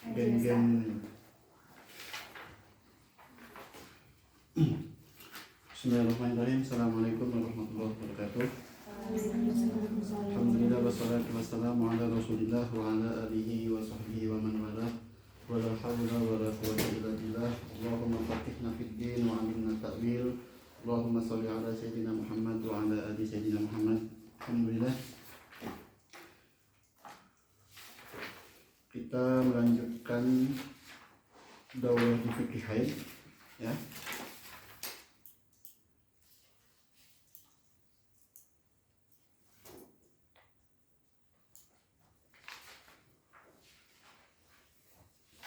gen-gen. Bismillahirrahmanirrahim. Assalamualaikum warahmatullahi wabarakatuh. Alhamdulillah wassalatu wassalamu ala Rasulillah wa ala alihi wa sahbihi wa man wala. Wala hawla wala quwwata illa billah. Allahumma faqihna fid din wa 'allimna ta'wil. Allahumma shalli ala sayyidina Muhammad wa ala ali sayyidina Muhammad. Alhamdulillah. Kita melanjutkan daurah di fikih haid, ya.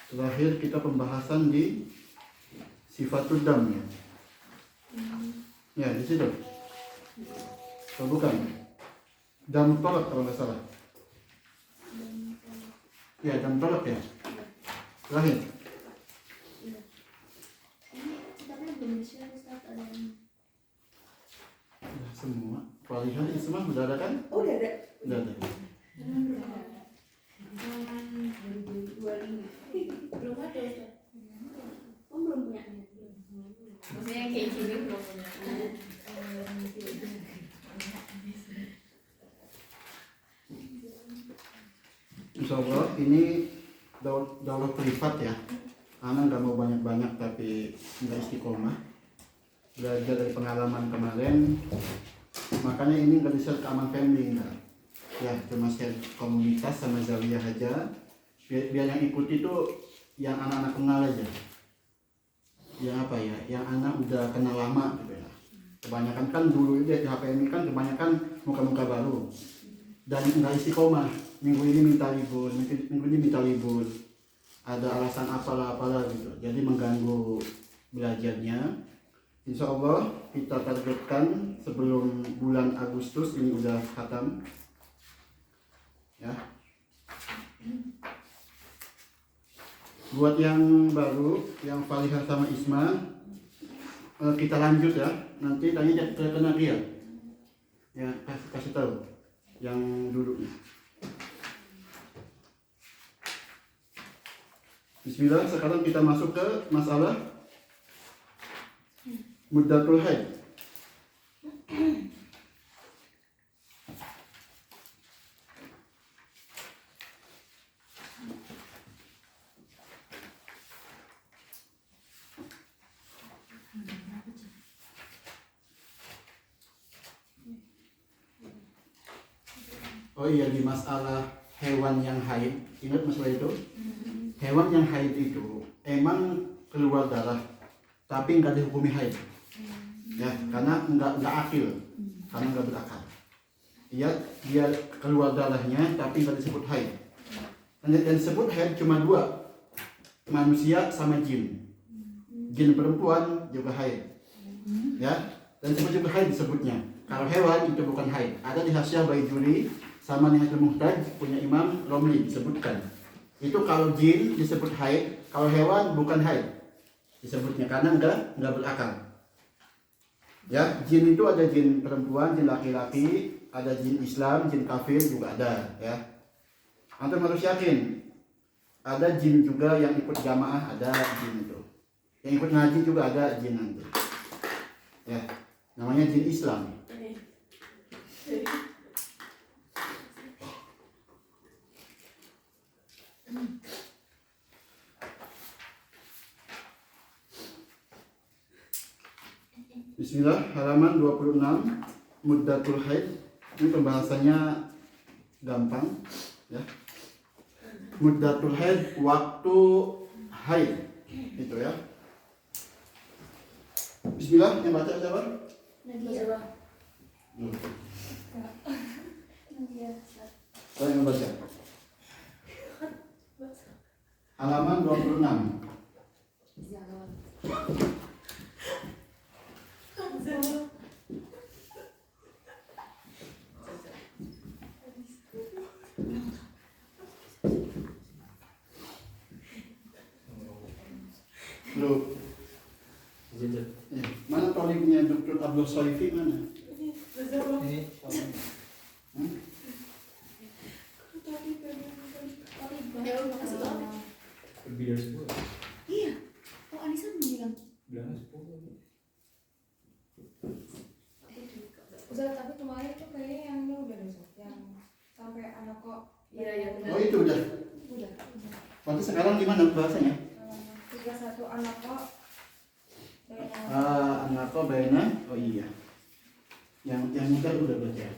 Terakhir kita pembahasan di sifatul dam, ya. Ya, di situ. Oh, bukan. Dam tolak kalau nggak salah. Ya, dam tolak ya. Terakhir. Udah semua. Palihan semua sudah ada kan? Oh, udah ada. Udah ada. Belum ada. Oh, belum punya. Maksudnya kayak gini belum punya. Insya Allah ini daulah privat ya. Anak nggak mau banyak-banyak tapi nggak istiqomah. Belajar dari pengalaman kemarin. Makanya ini nggak bisa ke Aman Family enggak. Ya cuma share komunitas sama Zawiyah aja. Biar yang ikuti itu yang anak-anak kenal aja. Yang apa ya? Yang anak udah kenal lama gitu ya. Kebanyakan kan dulu di HPMI kan kebanyakan muka-muka baru. Dan nggak istiqomah. Minggu ini minta libur, minggu ini minta libur. Ada alasan apalah gitu. Jadi mengganggu belajarnya. Insya Allah kita targetkan sebelum bulan Agustus ini udah khatam. Ya. Buat yang baru, yang Falihah sama Isma, kita lanjut ya. Nanti tanya ke Nadia. Ya, kasih tahu yang dulu. Bismillah, sekarang kita masuk ke masalah muddatul haid. Oh iya, di masalah hewan yang haid, ingat masalah itu? Hewan yang haid itu emang keluar darah, tapi nggak dihukumi haid, ya, karena nggak akil, karena nggak berakal. Iya, dia keluar darahnya, tapi nggak disebut haid. Dan disebut haid cuma dua, manusia sama jin. Jin perempuan juga haid, ya, dan disebut juga haid disebutnya. Kalau hewan itu bukan haid. Ada di Hasyiah Baijuri sama Nihayatul Muhtaj punya Imam Romli disebutkan. Itu kalau jin disebut haid, kalau hewan bukan haid disebutnya karena enggak berakal. Ya, jin itu ada jin perempuan, jin laki-laki, ada jin Islam, jin kafir juga ada, ya. Antum harus yakin ada jin juga yang ikut jamaah, ada jin itu. Yang ikut ngaji juga ada jin nanti. Ya, namanya jin Islam. Bismillah, halaman 26 muddatul haid. Ini pembahasannya gampang, ya. Muddatul haid, waktu haid itu ya. Bismillah, yang baca siapa? Nadia. Saya yang baca. Halaman 26. Loh, mana toliknya Dr. Abdul Soifi mana? Ini Ya, kasih tahu. lebih dari 10. Iya. Oh Anissa belum bilang. Bilangnya 10. Ustaz, tapi kemarin tuh kayaknya yang ini udah deh, Ustaz. Yang sampai anak kok. Iya, iya benar. Oh itu udah. Udah. Berarti sekarang gimana bahasanya? 31 anak kok. Anak kok Baina. Oh iya. Yang muda udah berarti ya.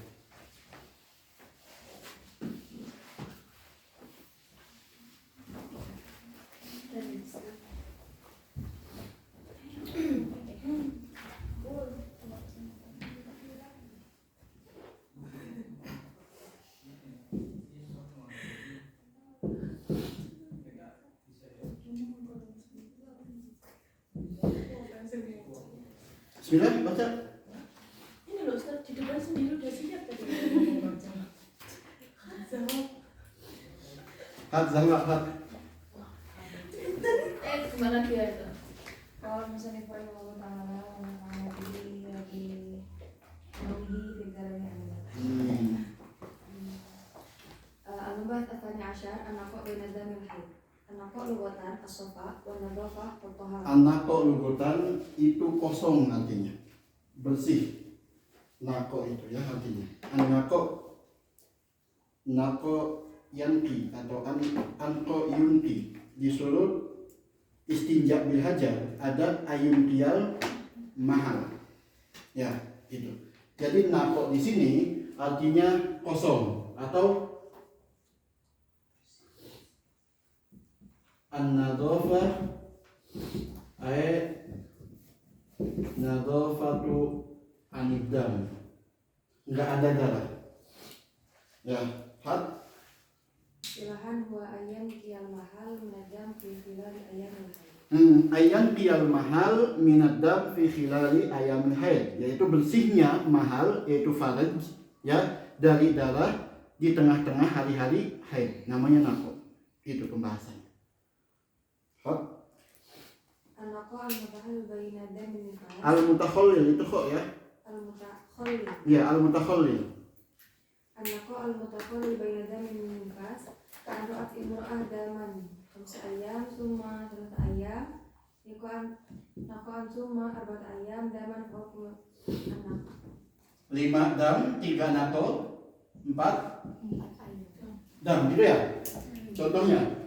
Bismillah, baca. Ini loh Ustaz, di depan sendiri udah siap tadi. Hat Zahra hat. Kemana dia itu? Kalau misalnya Allah Ta'ala mengamati lagi memenuhi pikirannya Al-Mubahat Athani Asyar Anakok Binadam Al-Haid Anakok Lugatan As-Sofa Wanadofah Pertohara Anak kok lugutan itu kosong artinya. Bersih. Nako itu ya artinya. Nako yanki atau anko yunki disuruh istinja bil hajar ada ayunkiyal mahal. Ya, itu. Jadi nako di sini artinya kosong atau an-nadhafah ay nadhafatu anidam. Enggak ada darah. Ya, hat Silahan huwa ayam kiyal mahal Minadam fi khilali ayam al-haid ayam piyal mahal minadam fi khilali ayamil haid, yaitu bersihnya mahal yaitu faraj ya dari darah di tengah-tengah hari-hari haid, namanya nako. Itu pembahasannya. Hot. Anakok al-mutahal Bainadam Minifas Al-mutakhallil itu kok ya? Al-mutakhallil Ya, al-mutakhallil. Anakok al-mutakhallil Bainadam Minifas Ka'anu'at imru'ah daman Kamsa ayam summa 3 ayam Nako'an summa 4 ayam daman fawqul anak 5 dam, 3 nato, 4 ayam dam gitu ya? Contohnya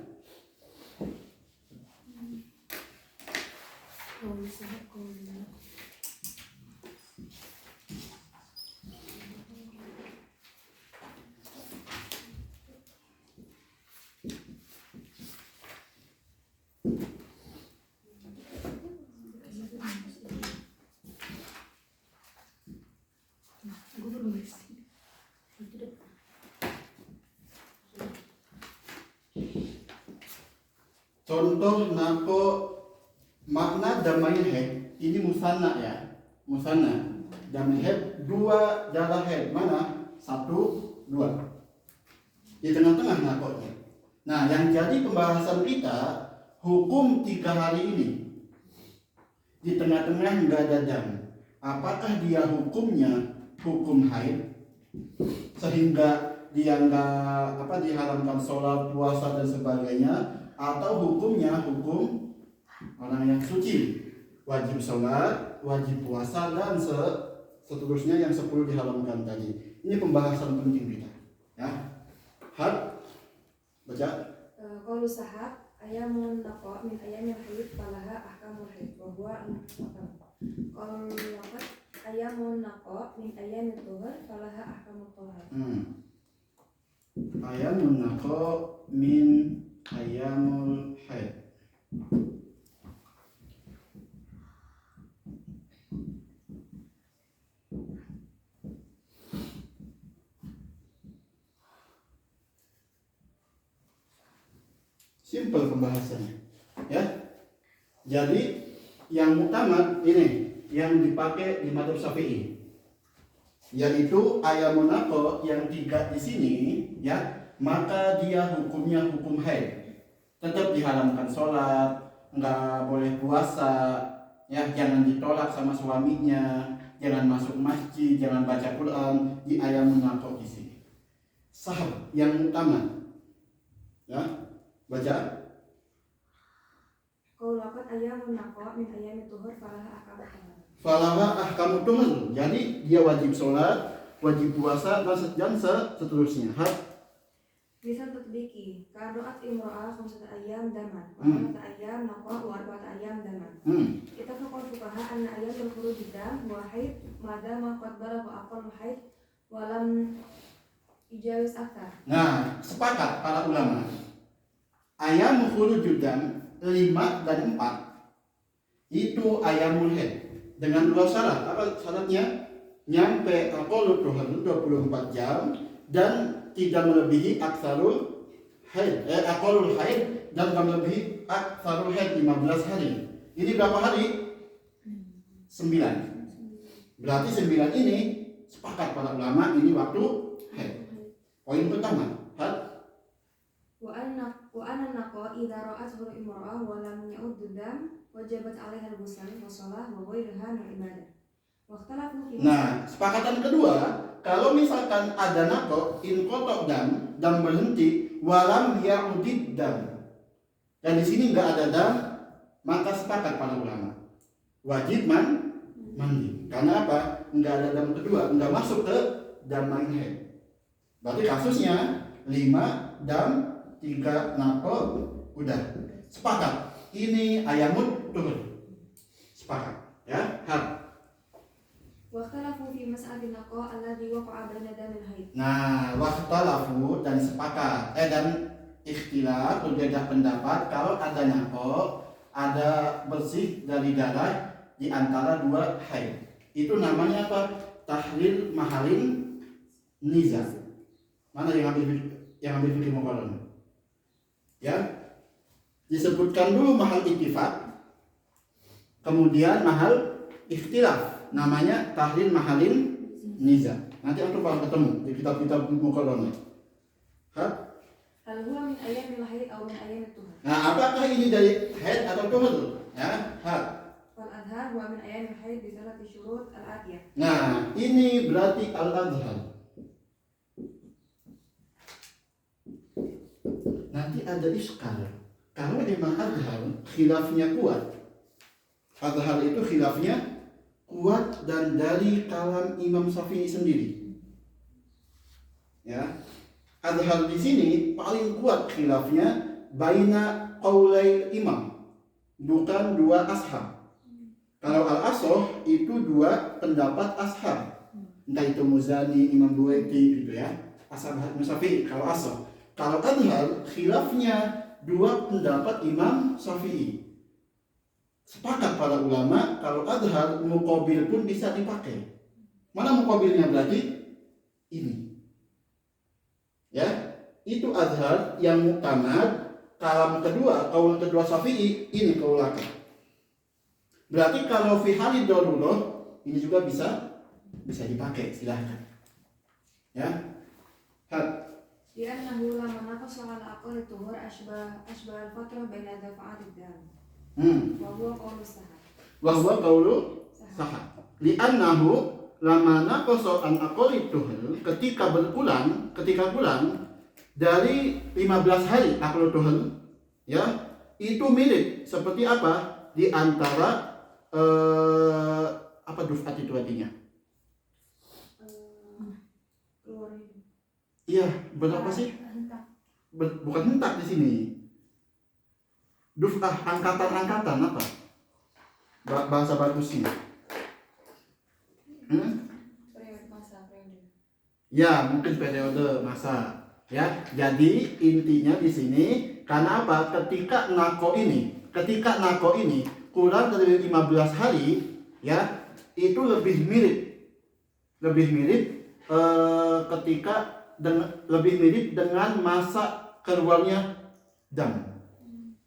contoh nako makna damai head ini musanna ya, musanna damai head 2 darah head mana 1 2 di tengah-tengah nakonya. Nah yang jadi pembahasan kita hukum 3 hari ini di tengah-tengah nggak ada dam, apakah dia hukumnya hukum haid sehingga dia nggak diharamkan sholat puasa dan sebagainya, atau hukumnya hukum orang yang suci, wajib sholat, wajib puasa dan seterusnya yang 10 diharamkan tadi. Ini pembahasan penting kita ya. Had baca. Qalu sahab ayamun naqa min ayamil haid falaha ahkamul haid wa huwa qalu laqad ayamun naqa min ayamit tuhur falaha ahkamut tuhur. Ayamun naqa min ayamul haid. Simple pembahasannya ya. Jadi yang utama ini yang dipakai di mazhab Syafi'i, yaitu ayamun naqa yang 3 di sini ya, maka dia hukumnya hukum haid. Tetap diharamkan sholat, nggak boleh puasa ya, jangan ditolak sama suaminya, jangan masuk masjid, jangan baca Quran di ayamun naqa di sini. Sahab yang utama ya, baca. Qaul laqad ayyamun naqa min ayyamit tuhur falaha ahkamut tahur. Falaha ahkamut tuhur. Jadi dia wajib sholat, wajib puasa dan seterusnya. Bisa tatbiki kadoat imro'ah khamsata ayyam daman wa khamsata ayyam naqa wa arba'ata ayyam daman. Ittafaqal fuqaha anna ayyamul khuruj dam wa haid madama qad balagha aqallu haid wa lam ijawis aktar. Nah, sepakat para ulama. Ayam khurujud dam 5 dan 4 itu ayamul haid dengan 2 syarat. Apa syaratnya? Nyampe aqallu tuhur 24 jam dan tidak melebihi aksarul haid, aqallul haid dan tidak melebihi aksarul haid 15 hari. Ini berapa hari? 9. Berarti 9 ini sepakat para ulama ini waktu haid. Poin pertama, Wa anna naqa idza ra'at huru imra'ah wa lam ya'ud dam wajabat 'alaiha al-ghusl wa shalah wa ghairuha min ibadah. Wa ikhtalafu fi nah, sepakatan kedua, kalau misalkan ada nako inqata dam berhenti walam ya'udid dam. Dan di sini enggak ada dam, maka sepakat para ulama wajib mandi. Karena apa? Enggak ada dam kedua, enggak masuk ke dam main haid. Berarti kasusnya 5 dam 3 nako udah sepakat. Ini ayamut tuhur. Sepakat, ya. wa ikhtalafu fi mas'alin naqa alladhi waqa'a baina damil haid. Nah, wakhtalafu dan sepakat dan ikhtilaf berbeda pendapat kalau ada nako, ada bersih dari darah di antara 2 haid. Itu namanya apa? Tahlil mahalin niza. Mana yang ambil fikih muqarrar? Ya. Disebutkan dulu mahal ittifaq, kemudian mahal ikhtilaf. Namanya tahlil mahalin niza. Nanti antum bakal ketemu di kitab-kitab muqarrar. Hal huwa min ayyamil haid aw min ayyamit tuhur. Nah, apakah ini dari haid atau tuhur? Ya, Fal adhar huwa min ayyamil haid bi salati syurut al-atiyah. Nah, ini berarti al-adhar. Nanti ada iskal. Kalau memang adhar khilafnya kuat. Adhar itu khilafnya kuat dan dari kalam Imam Syafi'i sendiri. Ya. Adhar di sini paling kuat khilafnya baina qaulai imam, bukan 2 ashab. Kalau al-asoh itu 2 pendapat ashab. Entah itu Muzani, Imam Buwaiti gitu ya. Ashab Syafi'i kalau asoh. Kalau adhar khilafnya 2 pendapat Imam Syafi'i. Sepakat para ulama kalau adhar muqabil pun bisa dipakai. Mana muqabilnya berarti? Ini. Ya, itu adhar yang muqtamad. Kalam kedua, qaul kedua Syafi'i, ini qaulakan. Berarti kalau fi halid darurah ini juga bisa dipakai, silahkan. Ya. Li'annahu lamma naqasa 'ala aqalli tuhur ashbah al-fatrah baina dafa'atid dam. Wa huwa qaulu sahih. Wa huwa qaulu sahih. Li'annahu lama naqasa an aqalli tuhur, ketika kurang dari 15 hari aqallu tuhur, ya, itu mirip seperti apa? Di antara apa dufat itu artinya? Keluar. Iya, berapa sih? Bukan hentak di sini. Duf'ah, angkatan apa? Bahasa bagusnya. Periode masa. Ya, mungkin periode masa. Ya, jadi intinya di sini karena apa? Ketika nako ini kurang dari 15 hari, ya, itu lebih mirip dengan masa keluarnya dam.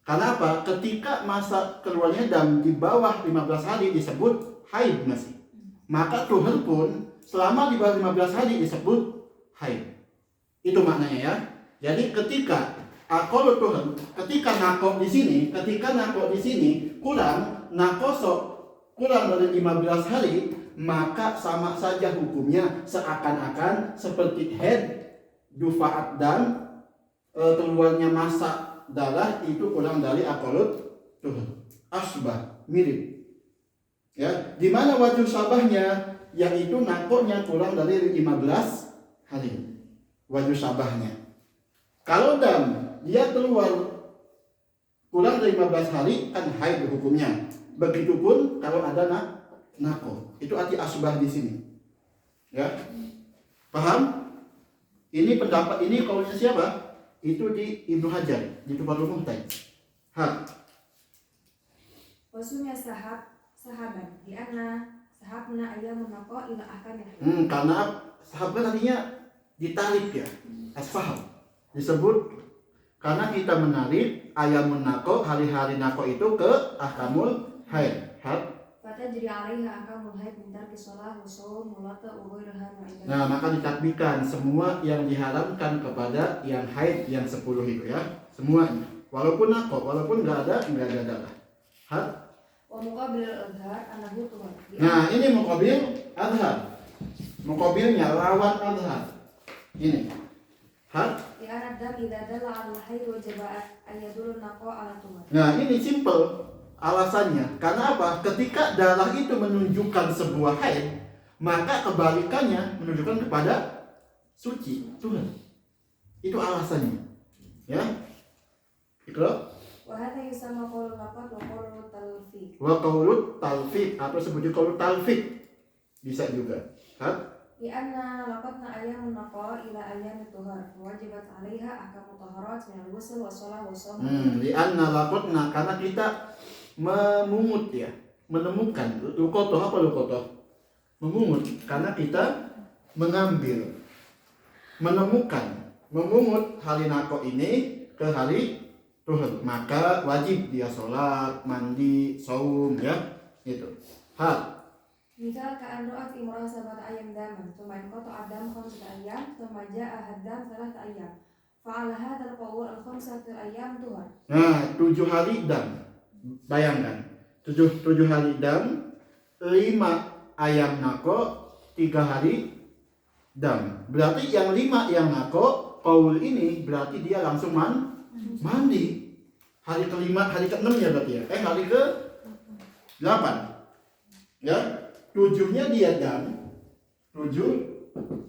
Karena apa? Ketika masa keluarnya dam di bawah 15 hari disebut haid masih. Maka tuhur pun selama di bawah 15 hari disebut haid. Itu maknanya ya. Jadi ketika aqallu tuhur, ketika nako di sini kurang dari 15 hari, maka sama saja hukumnya seakan-akan seperti haid, dufaat dan keluarnya masa darah itu kurang dari aqallu Tuh, asbah, mirip. Ya, di mana wajib sabahnya, yaitu nakonya kurang dari 15 hari. Wajib sabahnya. Kalau dam dia keluar kurang dari 15 hari kan haid hukumnya. Begitupun kalau ada nako. Itu arti asbah di sini. Ya. Paham? Ini pendapat ini kaulnya siapa? Itu di Ibnu Hajar, di Tuhfatul Muhtaj. Wasumya sahaban di anna sahabna ayamun naqa ila ahkamil haid. Karena sahabat tadinya ditarik ya, as-sahab disebut karena kita menarik ayamun nako, hari-hari nako itu ke ahkamul haid. Fatajri 'alaiha ahkamul haid min tarki shalah wa shaum wa lata wa ghairiha min Nah, maka ditakbikan semua yang diharamkan kepada yang haid yang 10 itu ya, semuanya. Walaupun nako, walaupun nggak ada darah. wa muqabil al-adhar annahu tuhur. Nah, ini muqabil adhar. Muqabilnya lawan adhar. Ini. Di anna dam idza dalla 'ala al-haid wajib ayyadul naqa 'ala tuhur. Nah, ini simple alasannya. Karena apa? Ketika darah itu menunjukkan sebuah haid, maka kebalikannya menunjukkan kepada suci, Tuhan. Itu alasannya. Ya. Ikra. Wa hadha yusamma qaulul laqad wa qaulul talfiq. Wa qaulut talfiq atau sebutnya qaulut talfiq. Bisa juga. Di anna laqadna ayamun naqa ila ayyamit tuhur. Wajibat 'alaiha ahkamut taharat min al-ghusl wa shalah wa shaum. Di anna laqadna karena kita memungut ya, menemukan. Luqatoh apa luqatoh? Memungut karena kita mengambil, menemukan, memungut hari nako ini ke hari tuhur, maka wajib dia sholat, mandi, saum ya, itu. Misal ka'an ra'at imra'ah sabata ayyam daman, thumma inqata'a ad-dam khamsata ayyam, thumma ja'a had-dam thalatha ayyam. Fa'ala hadzal qawl al-khamsatu ayyam tuhur. Nah, 7 hari dam. Bayangkan, 7 hari dam, 5 ayam nako, 3 hari dam. Berarti yang 5 yang nako, qaul ini berarti dia langsung mandi. Hari kelima, hari ke-6 ya berarti ya. Hari ke-8. Ya. 7-nya dia dam. 7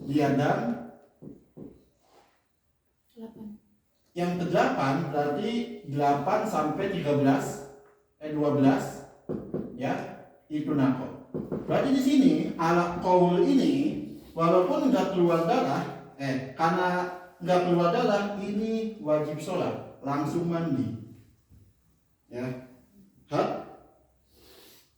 dia dam. 8. Yang ke-8 berarti 8 sampai 12 ya. Itu nako. Berarti di sini ala qaul ini walaupun enggak keluar darah, karena enggak keluar darah ini wajib sholat, langsung mandi. Ya.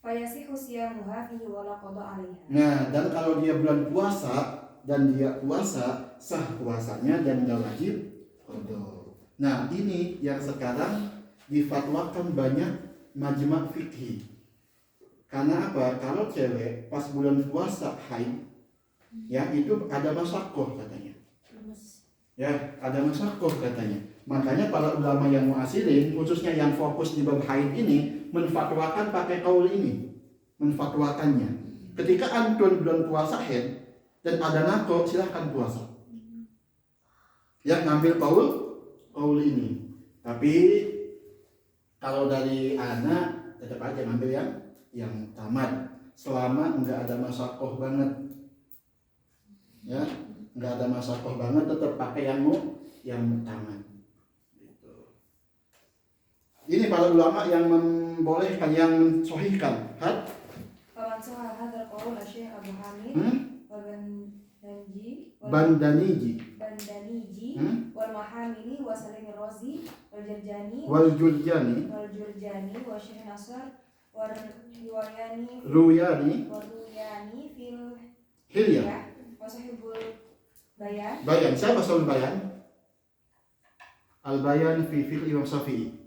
Fayasihu siyamuha fihi wa la qada 'alaiha. Nah, dan kalau dia bulan puasa dan dia puasa, sah puasanya dan enggak wajib qada. Nah, ini yang sekarang difatwakan banyak majma' fikih. Karena apa? Kalau cewek pas bulan puasa haid, ya itu ada masyaqqah katanya. Ya, ada masyaqqah katanya. Makanya para ulama yang mu'asirin, khususnya yang fokus di bab haid ini, menfatwakan pakai kaul ini, menfatwakannya. Ketika antun bulan puasa haid dan ada nako, silahkan puasa. Ya, ngambil kaul ini. Tapi kalau dari anak tetap aja ngambil yang tamat, selama enggak ada masyaqqah banget. Ya, enggak ada masyaqqah banget, tetap pakai yang tamat. Ini para ulama yang membolehkan, yang sahihkan. Faman sahha hadzal qaul Syekh Abu Hamid wa Bandaniji wal Mahamili wa Salim Razi wal Jurjani wa Syekh Nasr wa Ruyani fil Hilya wa Sahibul Bayan. Siapa Sahibul Bayan? Al-Bayan fi fiqh Imam Syafi'i.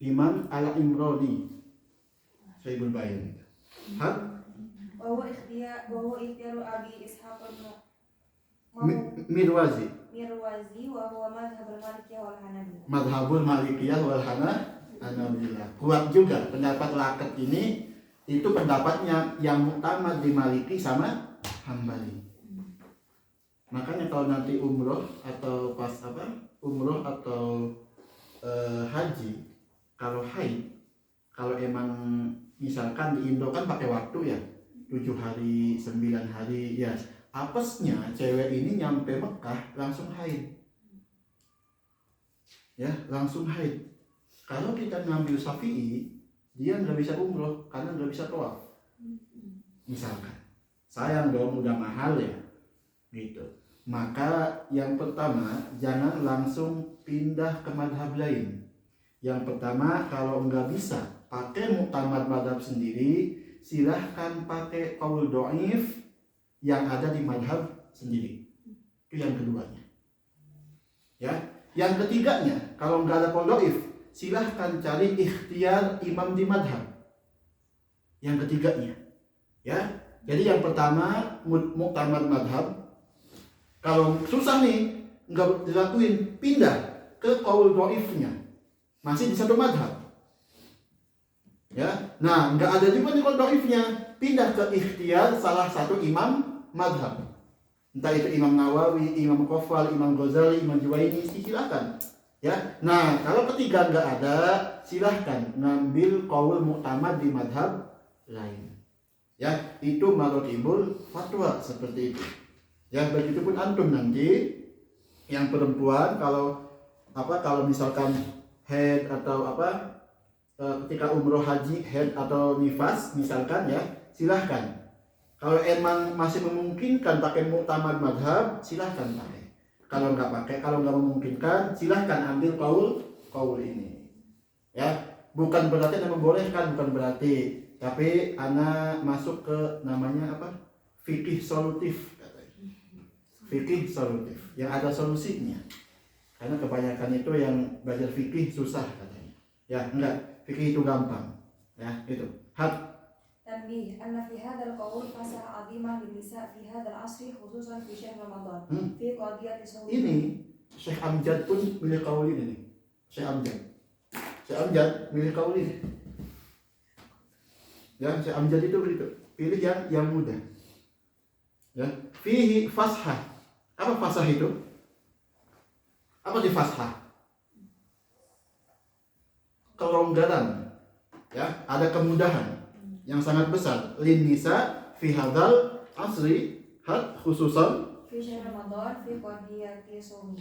Imam Al-Imrani Sahibul Bayan. Wa huwa ikhtiyaru Abi Ishaq Mirwazi wa huwa madhhabul Malikiyah wal Hanabilah. Madhabul Malikiyah wal Hanabilah. Kuat juga pendapat lakat ini, itu pendapatnya yang muktamad di Maliki sama Hambali. Makanya kalau nanti umroh atau pas umroh atau haji, kalau haid, kalau emang misalkan di Indo kan pakai waktu ya, 7 hari, 9 hari ya. Apesnya cewek ini nyampe Mekah langsung haid. Ya, langsung haid. Kalau kita ngambil Syafi'i, dia nggak bisa umroh karena nggak bisa tawaf. Misalkan, sayang dong udah mahal ya, gitu. Maka yang pertama jangan langsung pindah ke madhab lain. Yang pertama kalau nggak bisa pakai muktamad madhab sendiri, silahkan pakai qaul dhaif yang ada di madhab sendiri. Itu yang keduanya. Ya, yang ketiganya kalau nggak ada qaul dhaif, silahkan cari ikhtiar imam di madhab. Yang ketiganya, ya. Jadi yang pertama muktamad madhab. Kalau susah nih nggak dilakuin, pindah ke qaul dhaifnya, masih di satu madhab. Ya, nah nggak ada juga di qaul dhaifnya, pindah ke ikhtiar salah satu imam madhab. Entah itu Imam Nawawi, Imam Qafal, Imam Ghazali, Imam Juwaini, silakan. Ya, nah kalau ketiga nggak ada, silahkan ngambil qaul mu'tamad di madhab lain. Ya, itu marotibul fatwa seperti itu. Ya, begitupun antum nanti yang perempuan kalau misalkan haid atau ketika umroh haji haid atau nifas misalkan ya, silahkan. Kalau emang masih memungkinkan pakai mu'tamad madhab, silahkan pakai. Kalau nggak memungkinkan, silahkan ambil qaul ini. Ya, bukan berarti ana membolehkan, bukan berarti. Tapi ana masuk ke namanya fikih solutif katanya. Fikih solutif yang ada solusinya. Karena kebanyakan itu yang belajar fikih susah katanya. Ya, enggak, fikih itu gampang. Ya, itu. Tanbih, anna fi hadzal qaul fasaha 'azimah lin nisa fi hadzal 'asri khususan fi syahr Ramadan. Fi qadiyati sawm. Ini Syekh Amjad pun milih qaul ini nih. Syekh Amjad milih qaul ini. Ya, Syekh Amjad itu begitu. Pilih yang mudah. Ya, fihi fashah. Apa fashah itu? Apa di fashah? Kelonggaran. Ya, ada kemudahan yang sangat besar lin nisa fi hadzal asri khususan fi syahr Ramadan fi qadiyati sawm.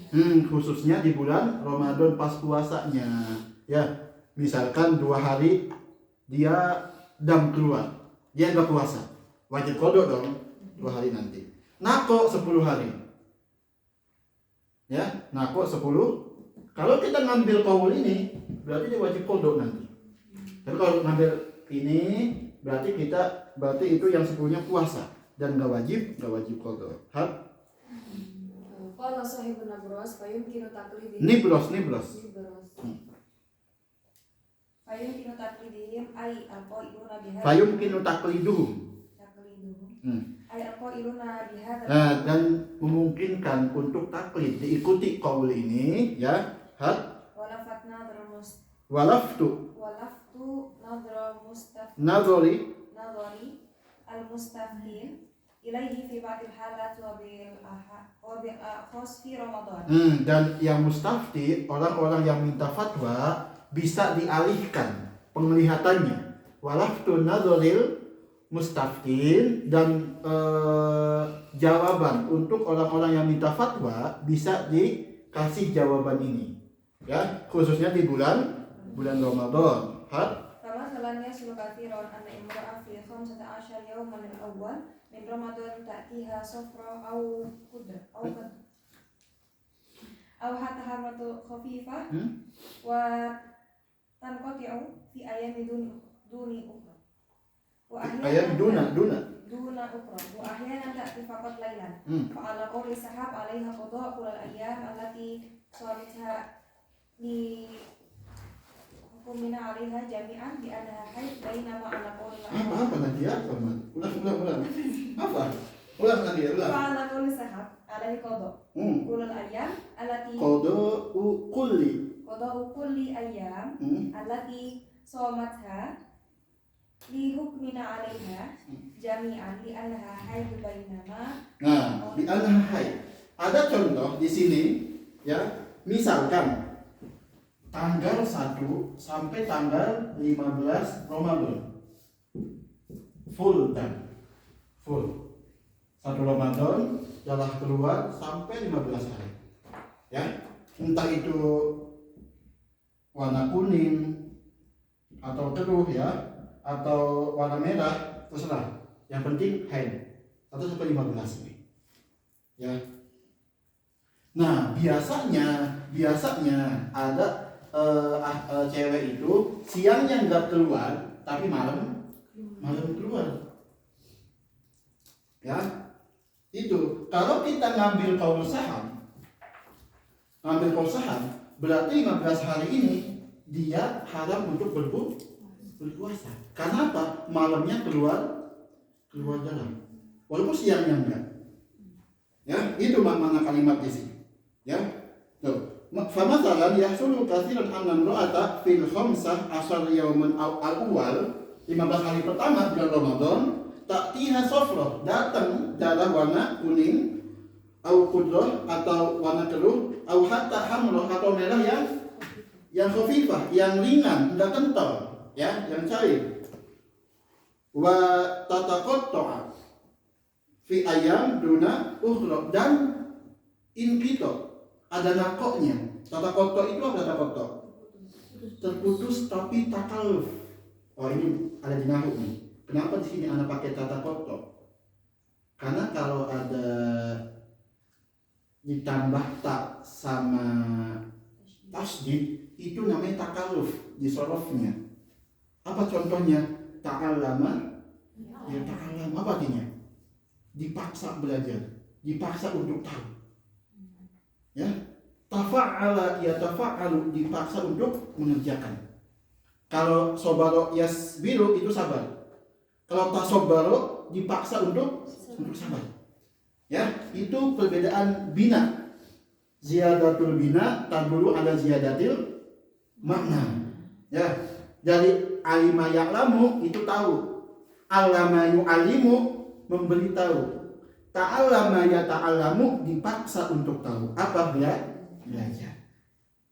Khususnya di bulan Ramadan pas puasanya. Ya, misalkan 2 hari dia dam keluar, dia nggak puasa, wajib qada dong 2 hari nanti. Nako 10 hari. Ya, nako 10. Kalau kita ngambil qaul ini, berarti dia wajib qada nanti. Tapi kalau ngambil ini berarti itu yang 10-nya puasa dan nggak wajib qada. Qala sahibun Nabras fayumkinu taqlidihim. Nibros. Fayumkinu taqlidihim ay alqailuna bihadza. Fayumkinu taqliduhum. Ay alqailuna bihadza. Nah, dan memungkinkan untuk taklid diikuti qaul ini ya. Walaftu nadra nadhari al-mustaftin ilaihi fi ba'dil halat wa bil akhos fi Ramadan. Dan yang mustafti, orang-orang yang minta fatwa bisa dialihkan penglihatannya. Walaftu nadharil mustaftin, dan jawaban untuk orang-orang yang minta fatwa bisa dikasih jawaban ini. Ya, khususnya di bulan Ramadan. Kama salahnya sulukatiron anna imra'a fi 15 yawman al-awwal min Ramadan ta'tiha safra au qudra au hatta hamatu khafifah wa tanqati'u fi ayami duni ukhra. Wa Ayat duna ukhra wa ahyanan ta'ti faqat lailan. Fa ala qawli sahab 'alaiha qada'u al-ayyam allati saritha li hukumina 'alaiha jami'an bi annaha haid bainama ala qawli apa nanti ya? Ulang. Apa? Ulang nanti ya, ulang. Fa ala qawli sahab 'alaihi qada'. Qul al-ayyam allati Qada'u kulli ayyam allati shamatha li hukmina 'alaiha jami'an li annaha haid bainama. Nah, di annaha haid. Ada contoh di sini ya, misalkan tanggal 1 sampai tanggal 15 Ramadan. Full dan full. 1 Ramadan telah keluar sampai 15 hari. Ya, entah itu warna kuning atau keruh ya, atau warna merah, terserah. Yang penting haid 1 sampai 15 ini. Ya. Nah, biasanya ada cewek itu siangnya nggak keluar, tapi malam keluar. Ya, itu kalau kita ngambil kaul saham, berarti 15 hari ini dia haram untuk berpuasa. Karena apa? Malamnya keluar darah, walaupun siangnya enggak. Ya, itu makna kalimat di sini. Ya, tuh. Famasalan yahsulu katsiran anna imra'ata fil khamsah asar yauman al-awwal, 15 hari pertama bulan Ramadan, ta'tiha safrah, datang darah warna kuning, au kudrah atau warna keruh, au hatta hamrah atau merah yang khafifah, yang ringan, tidak kental, ya, yang cair. Wa tataqatta'a fi ayam duna ukhra, dan inqita, ada nakoknya. Tataqatta itu apa tataqatta? Terputus tapi takaluf. Oh, ini ada di nahwu nih. Kenapa di sini anak pakai tataqatta? Karena kalau ada ditambah tak sama tasdid itu namanya takaluf di sorofnya. Apa contohnya? Ta'allama, ya ta'allam, apa artinya? Dipaksa belajar, dipaksa untuk tahu. Ya, tafa'ala ya tafa'alu, dipaksa untuk mengerjakan. Kalau sobaro yasbiru itu sabar. Kalau tasobaro dipaksa untuk sabar. Ya, itu perbedaan bina. Ziyadatul bina tadulu ala ziyadatil makna. Ya, jadi alima ya'lamu itu tahu. Allama yu'allimu memberitahu. Ta'allama ya ta'allamu dipaksa untuk tahu. Apa belajar.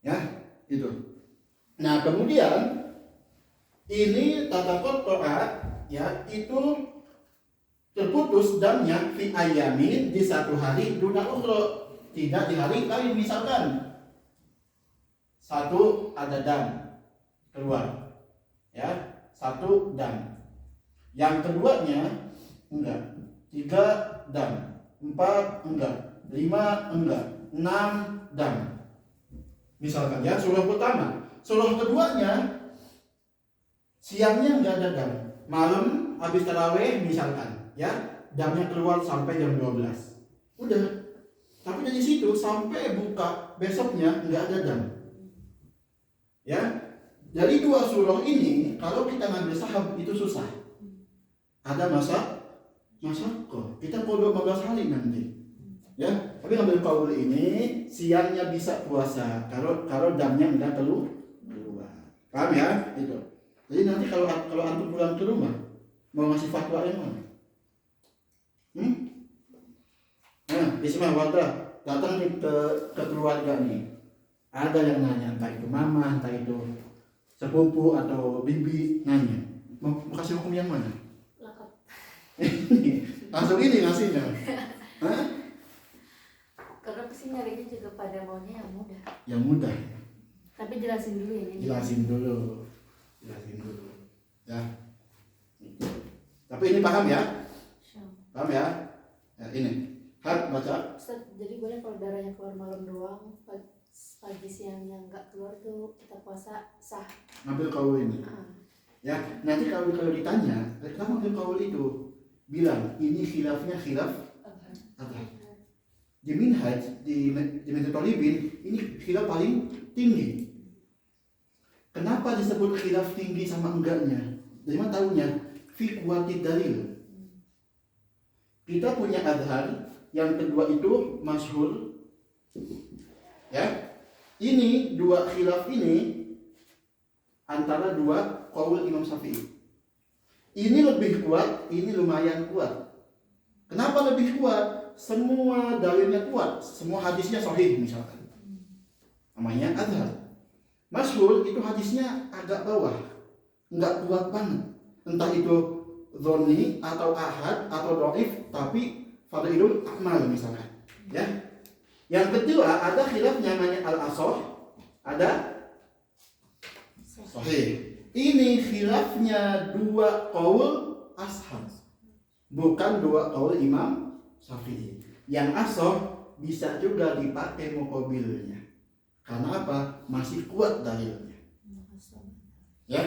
Ya, itu. Nah, kemudian ini tataqatta'a, ya, itu terputus damnya fi ayamin, di satu hari duna ukhra, tidak di hari lain. Misalkan satu ada dam keluar, ya, satu dam, yang keduanya enggak, 3 dam, 4 enggak, 5 enggak, 6 dam. Misalkan ya, surah pertama, surah keduanya siangnya enggak ada dam, malam habis tarawih misalkan, ya, damnya keluar sampai jam 12. Udah. Tapi dari situ sampai buka besoknya enggak ada dam. Ya. Jadi 2 surah ini kalau kita ngambil sahab itu susah. Ada masalah, kita kodok 15 hari nanti. Ya, tapi ngambil kaul ini siangnya bisa puasa kalau damnya enggak keluar. Paham ya? Itu. Jadi nanti kalau antum pulang ke rumah mau ngasih fatwa yang mana? Nah, bismillah, wadah datang nih ke keluarga nih. Ada yang nanya, entah itu mama, entah itu sepupu atau bibi, nanya mau kasih hukum yang mana? Langsung ini ngasihnya. Hah? Karena pasti nyarinya juga pada maunya yang mudah. Yang mudah. Tapi jelasin dulu ya. Jelasin dulu. Ya. Tapi ini paham ya? Paham ya? Ya, ini. Hat baca. Ustaz, jadi boleh kalau darahnya keluar malam doang, pagi siangnya nggak keluar tuh kita puasa sah. Ngambil kaul ini. Ya, nanti kalau ditanya, kenapa ngambil kaul itu? Bilang ini khilafnya khilaf apa? Di minhaj, di Talibin ini khilaf paling tinggi. Kenapa disebut khilaf tinggi sama enggaknya? Dari mana tahunya? Fi kuwatid dalil. Kita punya adhar, yang kedua itu masyhur. Ya. Ini 2 khilaf ini antara 2 qaul Imam Syafi'i. Ini lebih kuat, ini lumayan kuat. Kenapa lebih kuat? Semua dalilnya kuat, semua hadisnya sahih misalkan. Namanya adhar. Masyhur itu hadisnya agak bawah, nggak kuat banget. Entah itu dhoni atau ahad atau dhaif, tapi fadilul amal misalnya. Ya. Yang kedua ada khilaf namanya al-asah, ada sahih. Ini khilafnya dua qaul ashab, bukan dua qaul Imam Syafi'i. Yang asah bisa juga dipakai muqabilnya. Karena apa? Masih kuat dalilnya. Ya.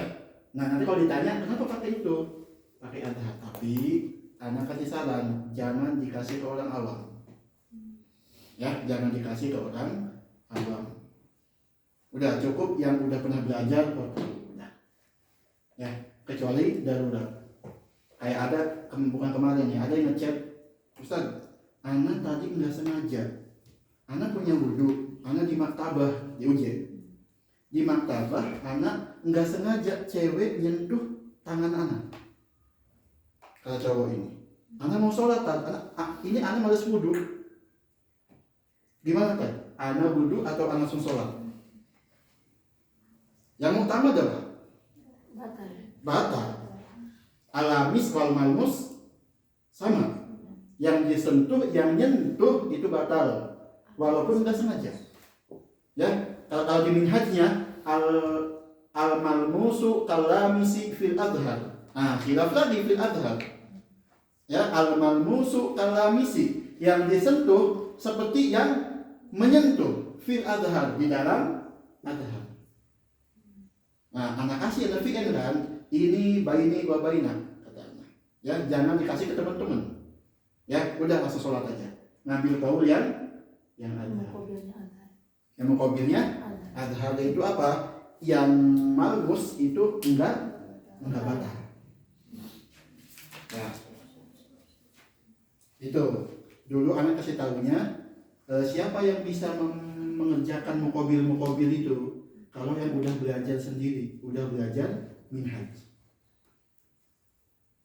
Nah, nanti kalau ditanya kenapa pakai itu? Pakai adhar. Tapi anak kasih saran, jangan dikasih ke orang awam. Ya, jangan dikasih ke orang awam. Udah cukup yang udah pernah belajar kok. Udah. Ya, kecuali darurat. Kayak ada bukan kemarin ya, ada yang ngechat, Ustaz, anak tadi nggak sengaja. Anak punya wudhu. Anak di maktabah di ujian, di maktabah anak nggak sengaja cewek nyentuh tangan anak. Kata cowok ini, anak mau sholat, ini anak malas wudhu. Gimana kan? Anak wudhu atau anak langsung sholat? Yang utama adalah batal. Alamis wal malmus sama. Yang disentuh, yang nyentuh itu batal, walaupun nggak sengaja. Ya, kalau di minhajnya al malmusu kalamisi fil adhar. Nah, khilaf lagi fil adhar. Ya, al malmusu kalamisi, yang disentuh seperti yang menyentuh fil adhar, di dalam adhar. Nah, anak kasih nafikan kan, ini baini wa baina katanya. Ya, jangan dikasih ke teman-teman. Ya, udah langsung sholat aja. Ngambil kaul yang adhar. Yang muqabilnya adhar itu apa? Yang malmus itu enggak batal. Ya. Itu dulu anak kasih tahunya siapa yang bisa mengerjakan muqabil itu kalau yang udah belajar sendiri, udah belajar minhaj.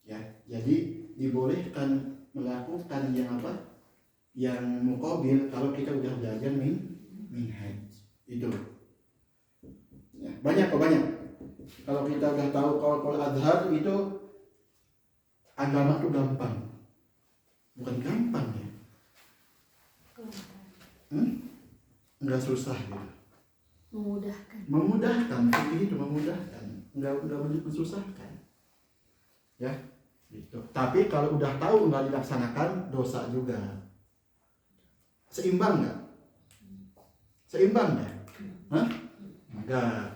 Ya, jadi dibolehkan melakukan yang apa? Yang muqabil kalau kita udah belajar minhaj itu. Ya, banyak. Kalau kita udah tahu kalau adhar itu agama tuh gampang. Bukan gampang ya. Enggak susah gitu. Memudahkan, itu memudahkan. Enggak mensusahkan. Ya, gitu. Tapi kalau udah tahu enggak dilaksanakan, dosa juga. Seimbang enggak? Seimbang ya? Hah? Enggak.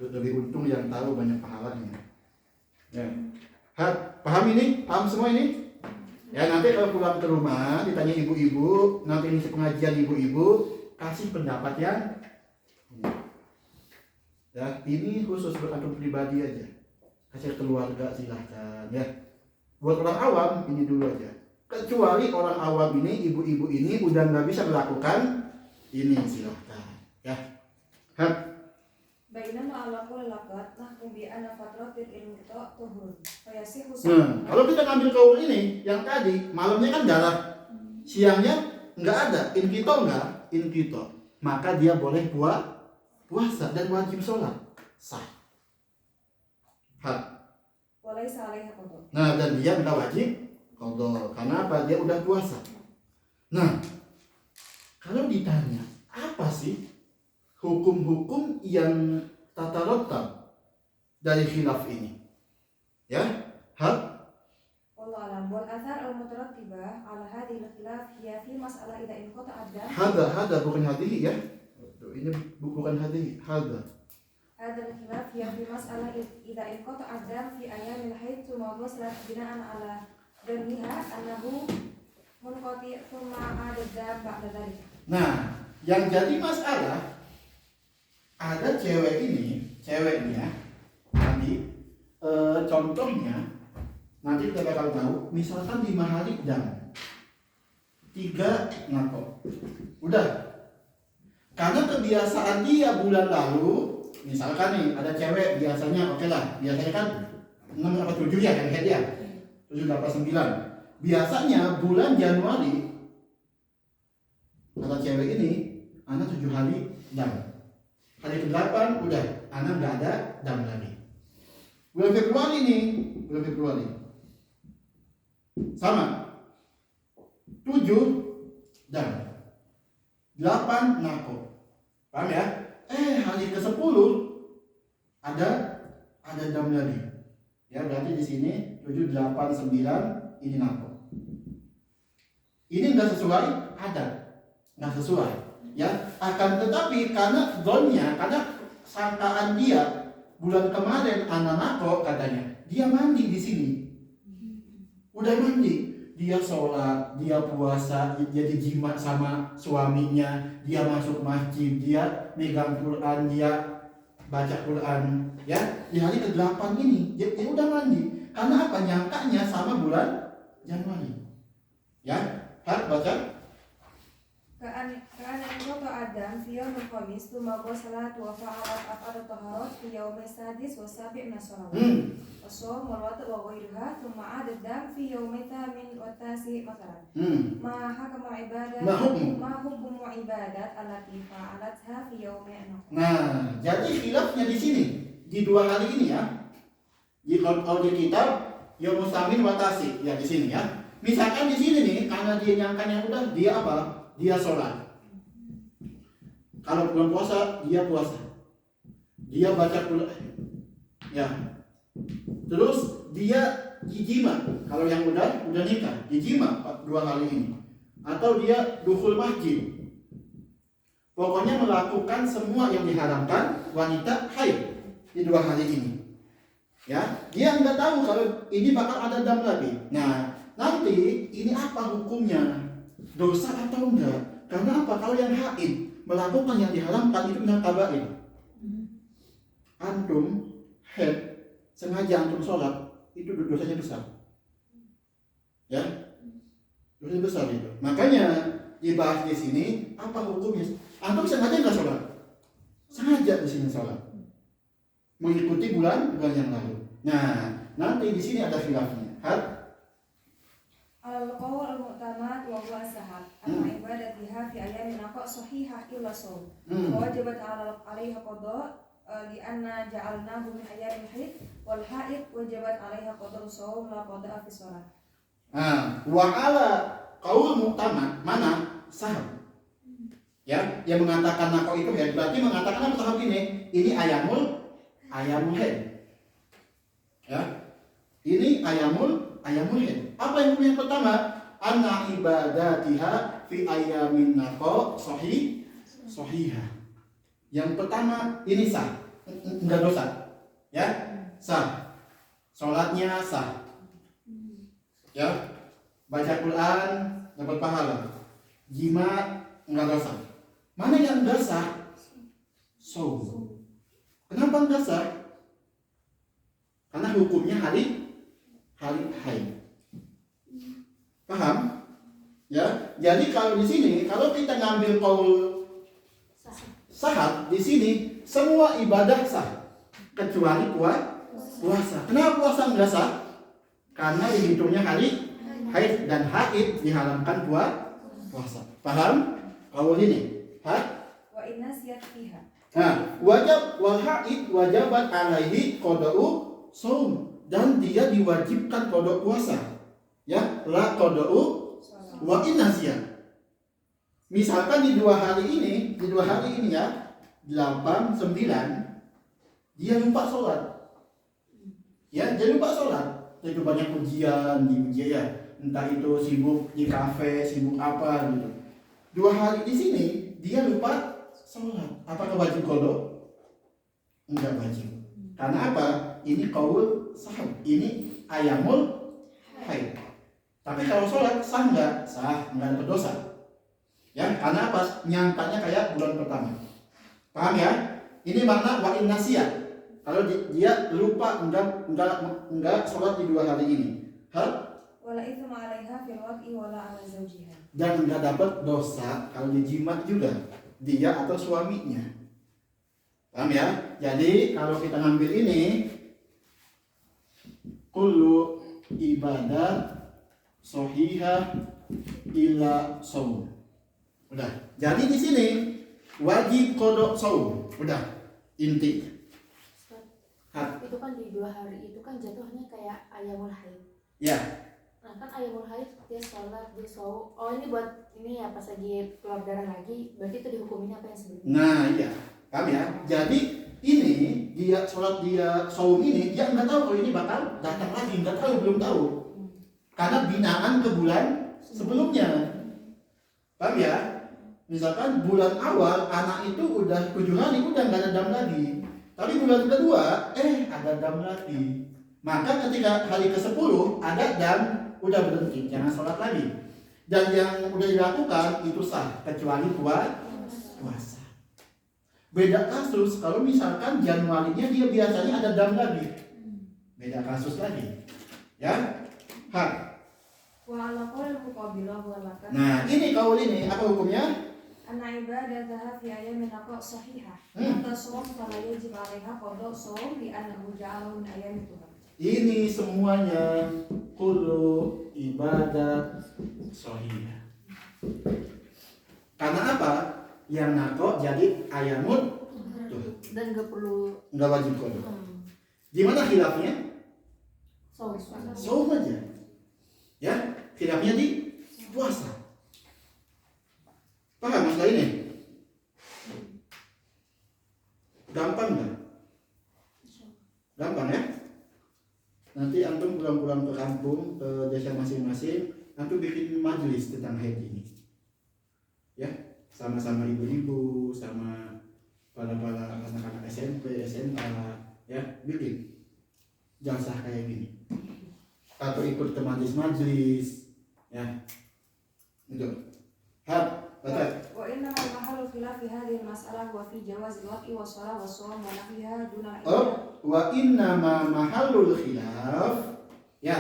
Lebih untung yang tahu banyak pahalanya. Ya. Paham ini? Paham semua ini? Ya, nanti kalau pulang ke rumah ditanya ibu-ibu, nanti ini pengajian ibu-ibu, kasih pendapat yang ya, ini khusus buat antum pribadi aja. Kasih keluarga silahkan ya. Buat orang awam ini dulu aja. Kecuali orang awam ini, ibu-ibu ini udah nggak bisa melakukan ini, silahkan ya. Bainama ala kulli laqad nahkum bi anna fatratil inqita tuhur. Fayasih Kalau kita ngambil kaul ini yang tadi, malamnya kan darah, siangnya nggak ada, inqita, maka dia boleh puasa dan wajib sholat, sah. Boleh saleh qada. Nah, dan dia nggak wajib qada. Karena apa? Dia udah puasa. Nah, kalau ditanya apa sih hukum-hukum yang tatarattab dari khilaf ini? Ya, Wallahu a'lam. Wal athar al-mutarattibah ala hadhihi al-khilaf hiya fi mas'alah idza inqata ad-dam. Hada bukan hadhihi ya. Ini bukan hadhihi, hada. Hadha al-khilaf hiya fi mas'alah idza inqata ad-dam fi ayyamil haid thumma waslat bina'an ala dhanniha annahu munqati thumma ad-dam ba'da dhalik. Nah, yang jadi masalah ada ceweknya nanti contohnya nanti kita bakal tahu, misalkan 5 hari dan 3 ngakok udah, karena kebiasaan dia bulan lalu, misalkan nih ada cewek biasanya oke lah, biasanya kan 6 atau 7 ya kan dia 7, 8, 9, biasanya bulan Januari kata cewek ini anak 7 hari dan Hari ke-8 udah, anak nggak ada dam lagi. Bulan Februari nih, bulan Februari sama 7 dam, 8 nako. Paham ya? Hari ke-10 ada dam lagi. Ya, berarti di sini 7, 8, 9 ini nako. Ini enggak sesuai adat. Enggak sesuai. Ya, akan tetapi karena zonnya, karena sangkaan dia bulan kemarin anak nako katanya, dia mandi di sini. Udah mandi, dia sholat, dia puasa, dia dijima sama suaminya, dia masuk masjid, dia megang Quran, dia baca Quran, ya di hari ke-8 ini dia udah mandi. Karena apa? Nyangkanya sama bulan Januari. Ya, baca. Ka'an anqata Adam fi yaumil khamis tsumma ghasalat wa fa'alat af'al taharat fi yaumil sadis wa sabi' min as-salawat. As-shawm wal watr wa ghayruha thumma 'ada ad-dam fi yaumil thamin wa tasi' mathalan. Ma hakamu ibadat ma hukmu ibadat allati fa'alatha fi yaumil an. Nah, jadi khilafnya di sini di 2 hari ini ya. Di audit kitab Yaumus Samin wa Tasi' ya di sini ya. Misalkan di sini nih karena dia nyangkanya udah dia apa? Dia sholat. Kalau bulan puasa, dia puasa. Dia baca Quran. Ya. Terus dia jijima. Kalau yang udah nikah, jijima 2 hari ini. Atau dia dukhul masjid. Pokoknya melakukan semua yang diharamkan wanita haid di 2 hari ini. Ya, dia nggak tahu kalau ini bakal ada dam lagi. Nah, nanti ini apa hukumnya? Dosa atau enggak? Karena apa? Kalau yang haid melakukan yang diharamkan itu minal kabair. Antum haid sengaja antum sholat itu dosanya besar. Ya, dosanya besar itu. Makanya dibahas di sini apa hukumnya? Antum sengaja nggak sholat? Sengaja di sini sholat, mengikuti bulan yang lalu. Nah, nanti di sini ada khilafnya. Al-qawl al-mu'tamad wa huwa as-sahab. Ibadatiha fi ayyamin naqa sahihah illa shaum. Wa wajibat 'alaiha qada li anna ja'alnahu min ayyamin haid wal haid wajibat 'alaiha qada shaum la qada fi shalah. Wa 'ala qaul mu'tamad mana sahab. Ya, yang mengatakan naqo itu haid berarti mengatakan apa sahab ini? Ini ayamul haid. Ya. Ini ayamul haid. Apa yang pertama? Anna ibadatiha fi ayamin naqo sahihah. Yang pertama ini sah, enggak dosa. Ya, sah. Salatnya sah. Ya. Baca Quran dapat pahala. Jima enggak dosa. Mana yang enggak sah? Kenapa enggak sah? Karena hukumnya hari haid. Paham? Ya. Jadi kalau di sini kalau kita ngambil qaul sahab di sini semua ibadah sah kecuali puasa. Kenapa puasa enggak sah? Karena dihitungnya hari haid dan haid diharamkan puasa. Paham? Qaul ini. Wa inna siyat fiha. Nah, wajib wal haid wajabat alaihi qada'u shaum dan dia diwajibkan qada puasa. Ya, la qada'u wa inasya. Misalkan di 2 hari ini ya 8, 9 dia lupa sholat. Ya, dia lupa sholat. Itu banyak ujian ya. Entah itu sibuk di kafe, sibuk apa gitu. 2 hari di sini dia lupa sholat. Apakah wajib qada? Enggak wajib. Karena apa? Ini qaul sahab. Ini ayamul haid. Tapi kalau sholat sah enggak? Sah, enggak ada dosa. Ya, karena apa? Nyangkanya kayak bulan pertama. Paham ya? Ini makna wa in nasiyah. Kalau dia lupa enggak sholat di 2 hari ini. Wala itsma 'alaiha fil wad'i wala 'ala zawjiha. Dan enggak dapat dosa kalau dijimat juga dia atau suaminya. Paham ya? Jadi kalau kita ngambil ini kullu ibadah sahihah illa shaum. Udah. Jadi di sini wajib qada shaum. Udah. inti. Itu kan di 2 hari itu kan jatuhnya kayak ayamul haid. Ya, Nah kan ayamul haid dia sholat, dia show. Oh ini buat ini ya pas lagi keluar darah lagi, berarti itu dihukumin apa yang sebelumnya? nah iya, paham ya. Jadi ini dia sholat, dia saum ini dia nggak tahu kalau ini bakal datang lagi, nggak tahu, belum tahu. Karena binaan ke bulan sebelumnya, paham ya? Misalkan bulan awal anak itu udah 7 hari udah nggak ada dam lagi, tapi bulan kedua ada dam lagi. Maka ketika hari ke-10 ada dam, udah berhenti, jangan sholat lagi. Dan yang udah dilakukan itu sah kecuali puasa. Beda kasus kalau misalkan Januarinya dia biasanya ada dam lagi, beda kasus lagi, ya. Wa ala qaulil muqabilah wa laka. Nah ini kaul ini apa hukumnya? Anna ibadataha fi ayyamin aqwa sahihah. Hatta shaum fala yajib 'alaiha qada shaum li annahu ja'alahu min ayyamit Tuhan. Ini semuanya kullu ibadat sahihah. Karena apa? Yang nakok jadi ayamut tuh, Dan nggak perlu nggak wajib qada. Gimana khilafnya? show. Saum aja. Ya, khilafnya di puasa. Paham masalah ini? Gampang nggak? Gampang ya? Nanti antum pulang-pulang ke kampung, ke desa masing-masing, antum bikin majelis tentang haid ini. Ya, sama-sama ibu-ibu, sama para anak-anak SMP, SMA, ya, bikin. Jangan sah kayak gini. Atau ikut ke majelis-majelis, ya. Itu. Batal. Wa inna mahalul khilaf fi hadhihi al-mas'alah wa fi jawaz al-waqi wa shalah wa shaum wa nahwiha duna Wa inna mahallul khilaf, ya,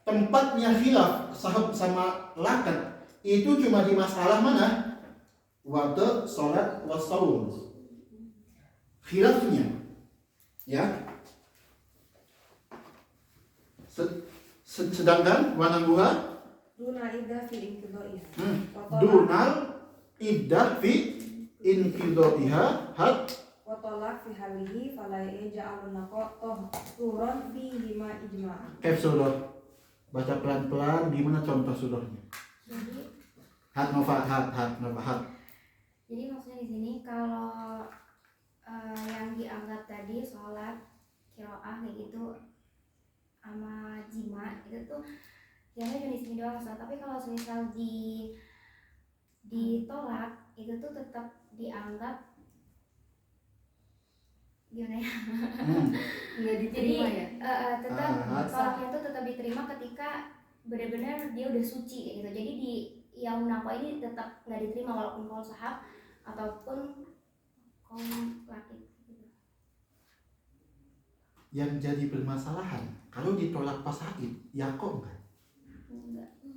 tempatnya khilaf sahab sama lakat itu cuma di masalah mana? Waktu sholat wa saum. Khilafnya, ya. Sedangkan wanangguha duna iddah fi inqidaiha. dunal iddah fi inqidaiha had Wa talaq fi halihi fala yaj'alun naqah turan fihi ma ijma'an. kaf surah. Baca pelan-pelan gimana contoh surahnya? Jadi Had nova had nova had. Jadi maksudnya di sini kalau yang dianggap tadi sholat, kiroah kayak gitu sama jima itu tuh yang cuma di sini doang sholat. Tapi kalau misal ditolak itu tuh tetap dianggap gimana ya? Nggak Jadi diterima ya? tetap Ah, tolaknya tuh tetap diterima ketika benar-benar dia udah suci kayak gitu. Jadi di yang napa ini tetap nggak diterima walaupun kaum sahab ataupun kaum laki gitu. Yang jadi permasalahan kalau ditolak pas haid, ya kok enggak?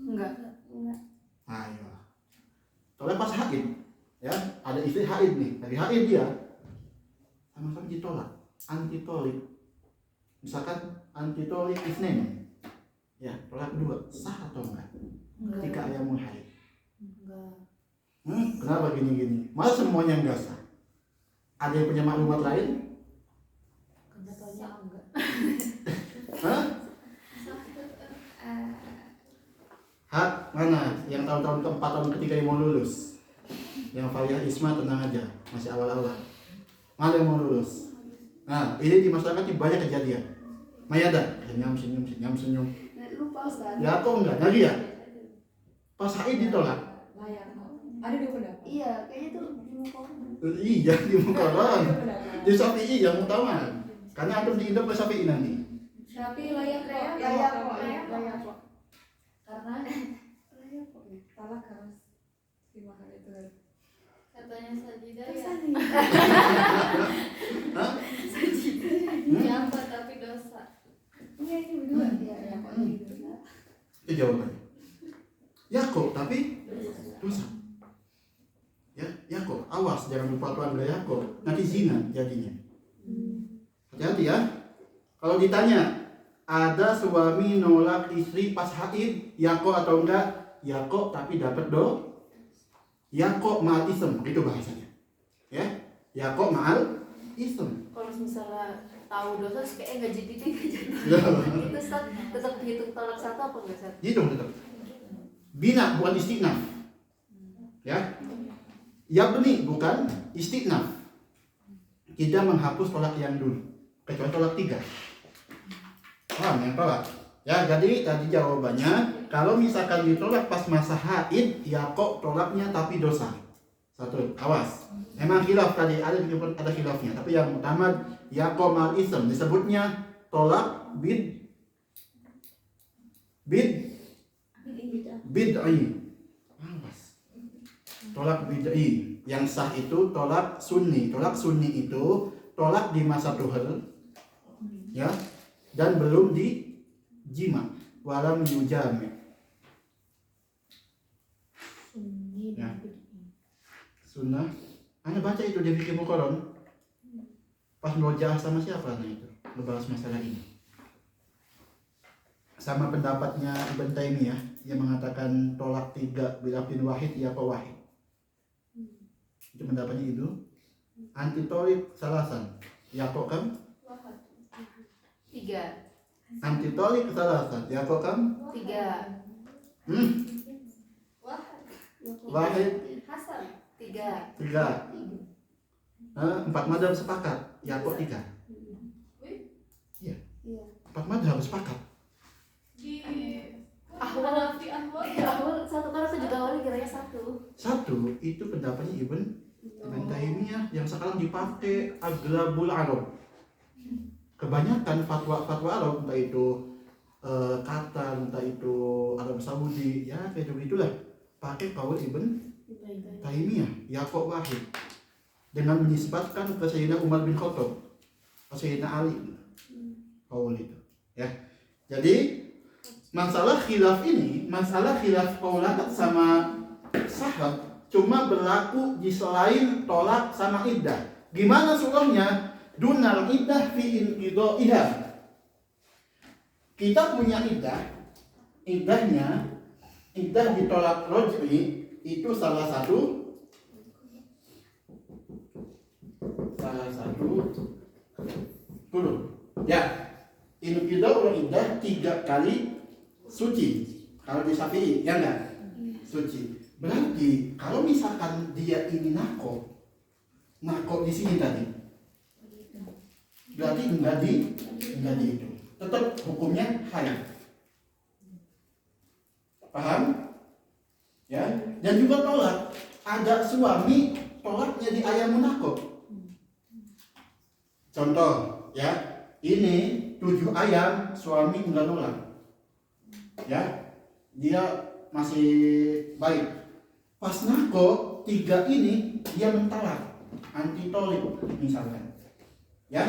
Enggak. Ayo. Tolak pas haid, ya, ada istri haid nih, lagi haid dia, sama-sama ditolak, antitolik. Misalkan antitolik isnen, ya, tolak dua, sah atau enggak? Ketika ayamul haid. Enggak. Kenapa gini-gini? Malah semuanya enggak sah. Ada yang punya maklumat lain? Kenyataannya enggak. Hah? Hak mana? Yang tahun-tahun keempat, tahun ketiga yang mau lulus? Yang Faria Isma tenang aja, masih awal-awal. Mana yang mau lulus? Nah, ini di masyarakat ini banyak kejadian. Mayada, senyum. Lupa Ustaz. Ya kok enggak? Lagi ya? Pas haid ditolak. Layak. Ada dua pendapat. Iya, kayaknya tuh di muka. Iya, di Mukarram. Ada pendapat. Di Syafi'i yang utama. Karena antum diinduk ke Syafi'i nanti. Tapi layak kok. Layak kok. Layak kok. Karena layak kok. Talak harus dimakan itu. Katanya Sajidah ya. Hah? Nyapa tapi dosa. Iya ini berdua. Iya, ya kok gitu. Itu jawabannya. Ya kok, tapi dosa. Ya kok, awas jangan lupa tuan ya kok. Nanti zina jadinya. Hati-hati ya. Kalau ditanya, ada suami nolak istri pas haid, ya kok atau enggak? Ya kok, tapi dapat ya kok ma'al ism, itu bahasanya. Ya kok ma'al isem. Kalau misalnya tahu dosa terus kayak nggak jadi Ya. itu Ustaz tetap dihitung tolak satu apa enggak Ustaz? Gitu tetap. Bina bukan istinaf. Ya. Yabni bukan istinaf. Kita menghapus tolak yang dulu. Kecuali tolak 3. Paham yang tolak? Ya, jadi tadi jawabannya kalau misalkan ditolak pas masa haid, ya kok tolaknya tapi dosa. Satu, awas. Emang khilaf tadi ada khilafnya, tapi yang utama ya kok mal ism disebutnya tolak bid'i. Awas. Tolak bid'i. Yang sah itu tolak sunni. Tolak sunni itu tolak di masa tuhur, ya, dan belum di jima, walam yujami. Ya. Sunnah. Anda baca itu di fikih Muqarrar. Pas ngerojah sama siapa nih itu? Ngebahas masalah ini. Sama pendapatnya Ibn Taimiyah yang mengatakan tolak 3 bilafin wahid ya apa wahid. Itu pendapatnya itu. Antitolik salasan. Ya kok kan? 3. Antitolik salasan. Ya kok kan? 3. Wahid Hasan 3. 3. 4 madhab sepakat. Ya kok 3. Iya. 4 madhab sepakat. Ahwal satu karena itu juga awalnya kiranya 1. 1 itu pendapatnya Ibn Taimiyah yang sekarang dipakai aglabul Arab. Kebanyakan fatwa-fatwa Arab, entah itu Qatar, entah itu Arab Saudi, ya kayak begitulah, pakai kaul Ibn Taimiyah, Yaqub Wahid, dengan menisbatkan ke Sayyidina Umar bin Khattab, ke Sayyidina Ali, kaul itu. Ya, jadi masalah khilaf ini, masalah khilaf qaulaat sama sahab cuma berlaku di selain tolak sama iddah. Gimana surahnya? Dunal iddah fi inqidaiha. Kita punya iddah. Iddah ditolak raj'i itu salah satu dulu. Ya. Inqidah wa iddah 3 kali suci. Kalau di Syafi'i, ya enggak? Suci. Berarti kalau misalkan dia ini nako di sini tadi, berarti enggak di itu. Tetap hukumnya haid. Paham? Ya. Dan juga tolak. Ada suami tolaknya di ayam nako. Contoh, ya. Ini 7 ayam suami enggak nolak. Ya. Dia masih baik. Pas nako 3 ini dia mentalak, antitolik misalkan, ya.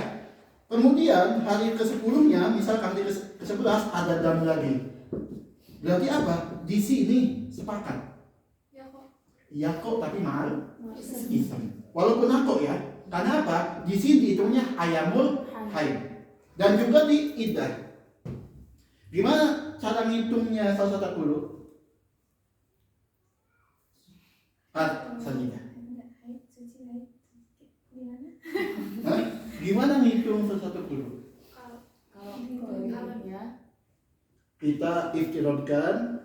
Kemudian hari ke-10-nya, misalkan hari ke-11 ada dam lagi. Berarti apa? Di sini sepakat. Ya kok tapi mal ism. Walaupun nako ya. Karena apa? Di sini hitungnya ayamul haid. Dan juga di iddah. Gimana cara ngitungnya salah satu dulu? Saja. Gimana ngitung satu dulu? Kalau ya Kita iftirodkan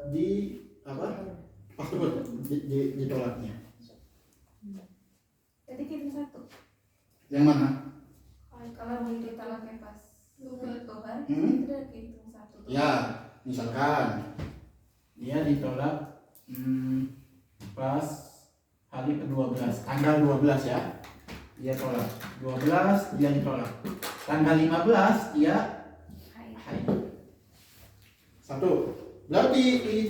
di apa? Pas dulu di tolaknya. jadi kita 1. Yang mana? Kalau ditolaknya pas Tuhan Hmm? itu udah hitung 1. Ya, misalkan dia ditolak pas hari ke-12, tanggal 12 ya. Dia tolak. 12 dia ditolak. Tanggal 15 dia haid. 1. Berarti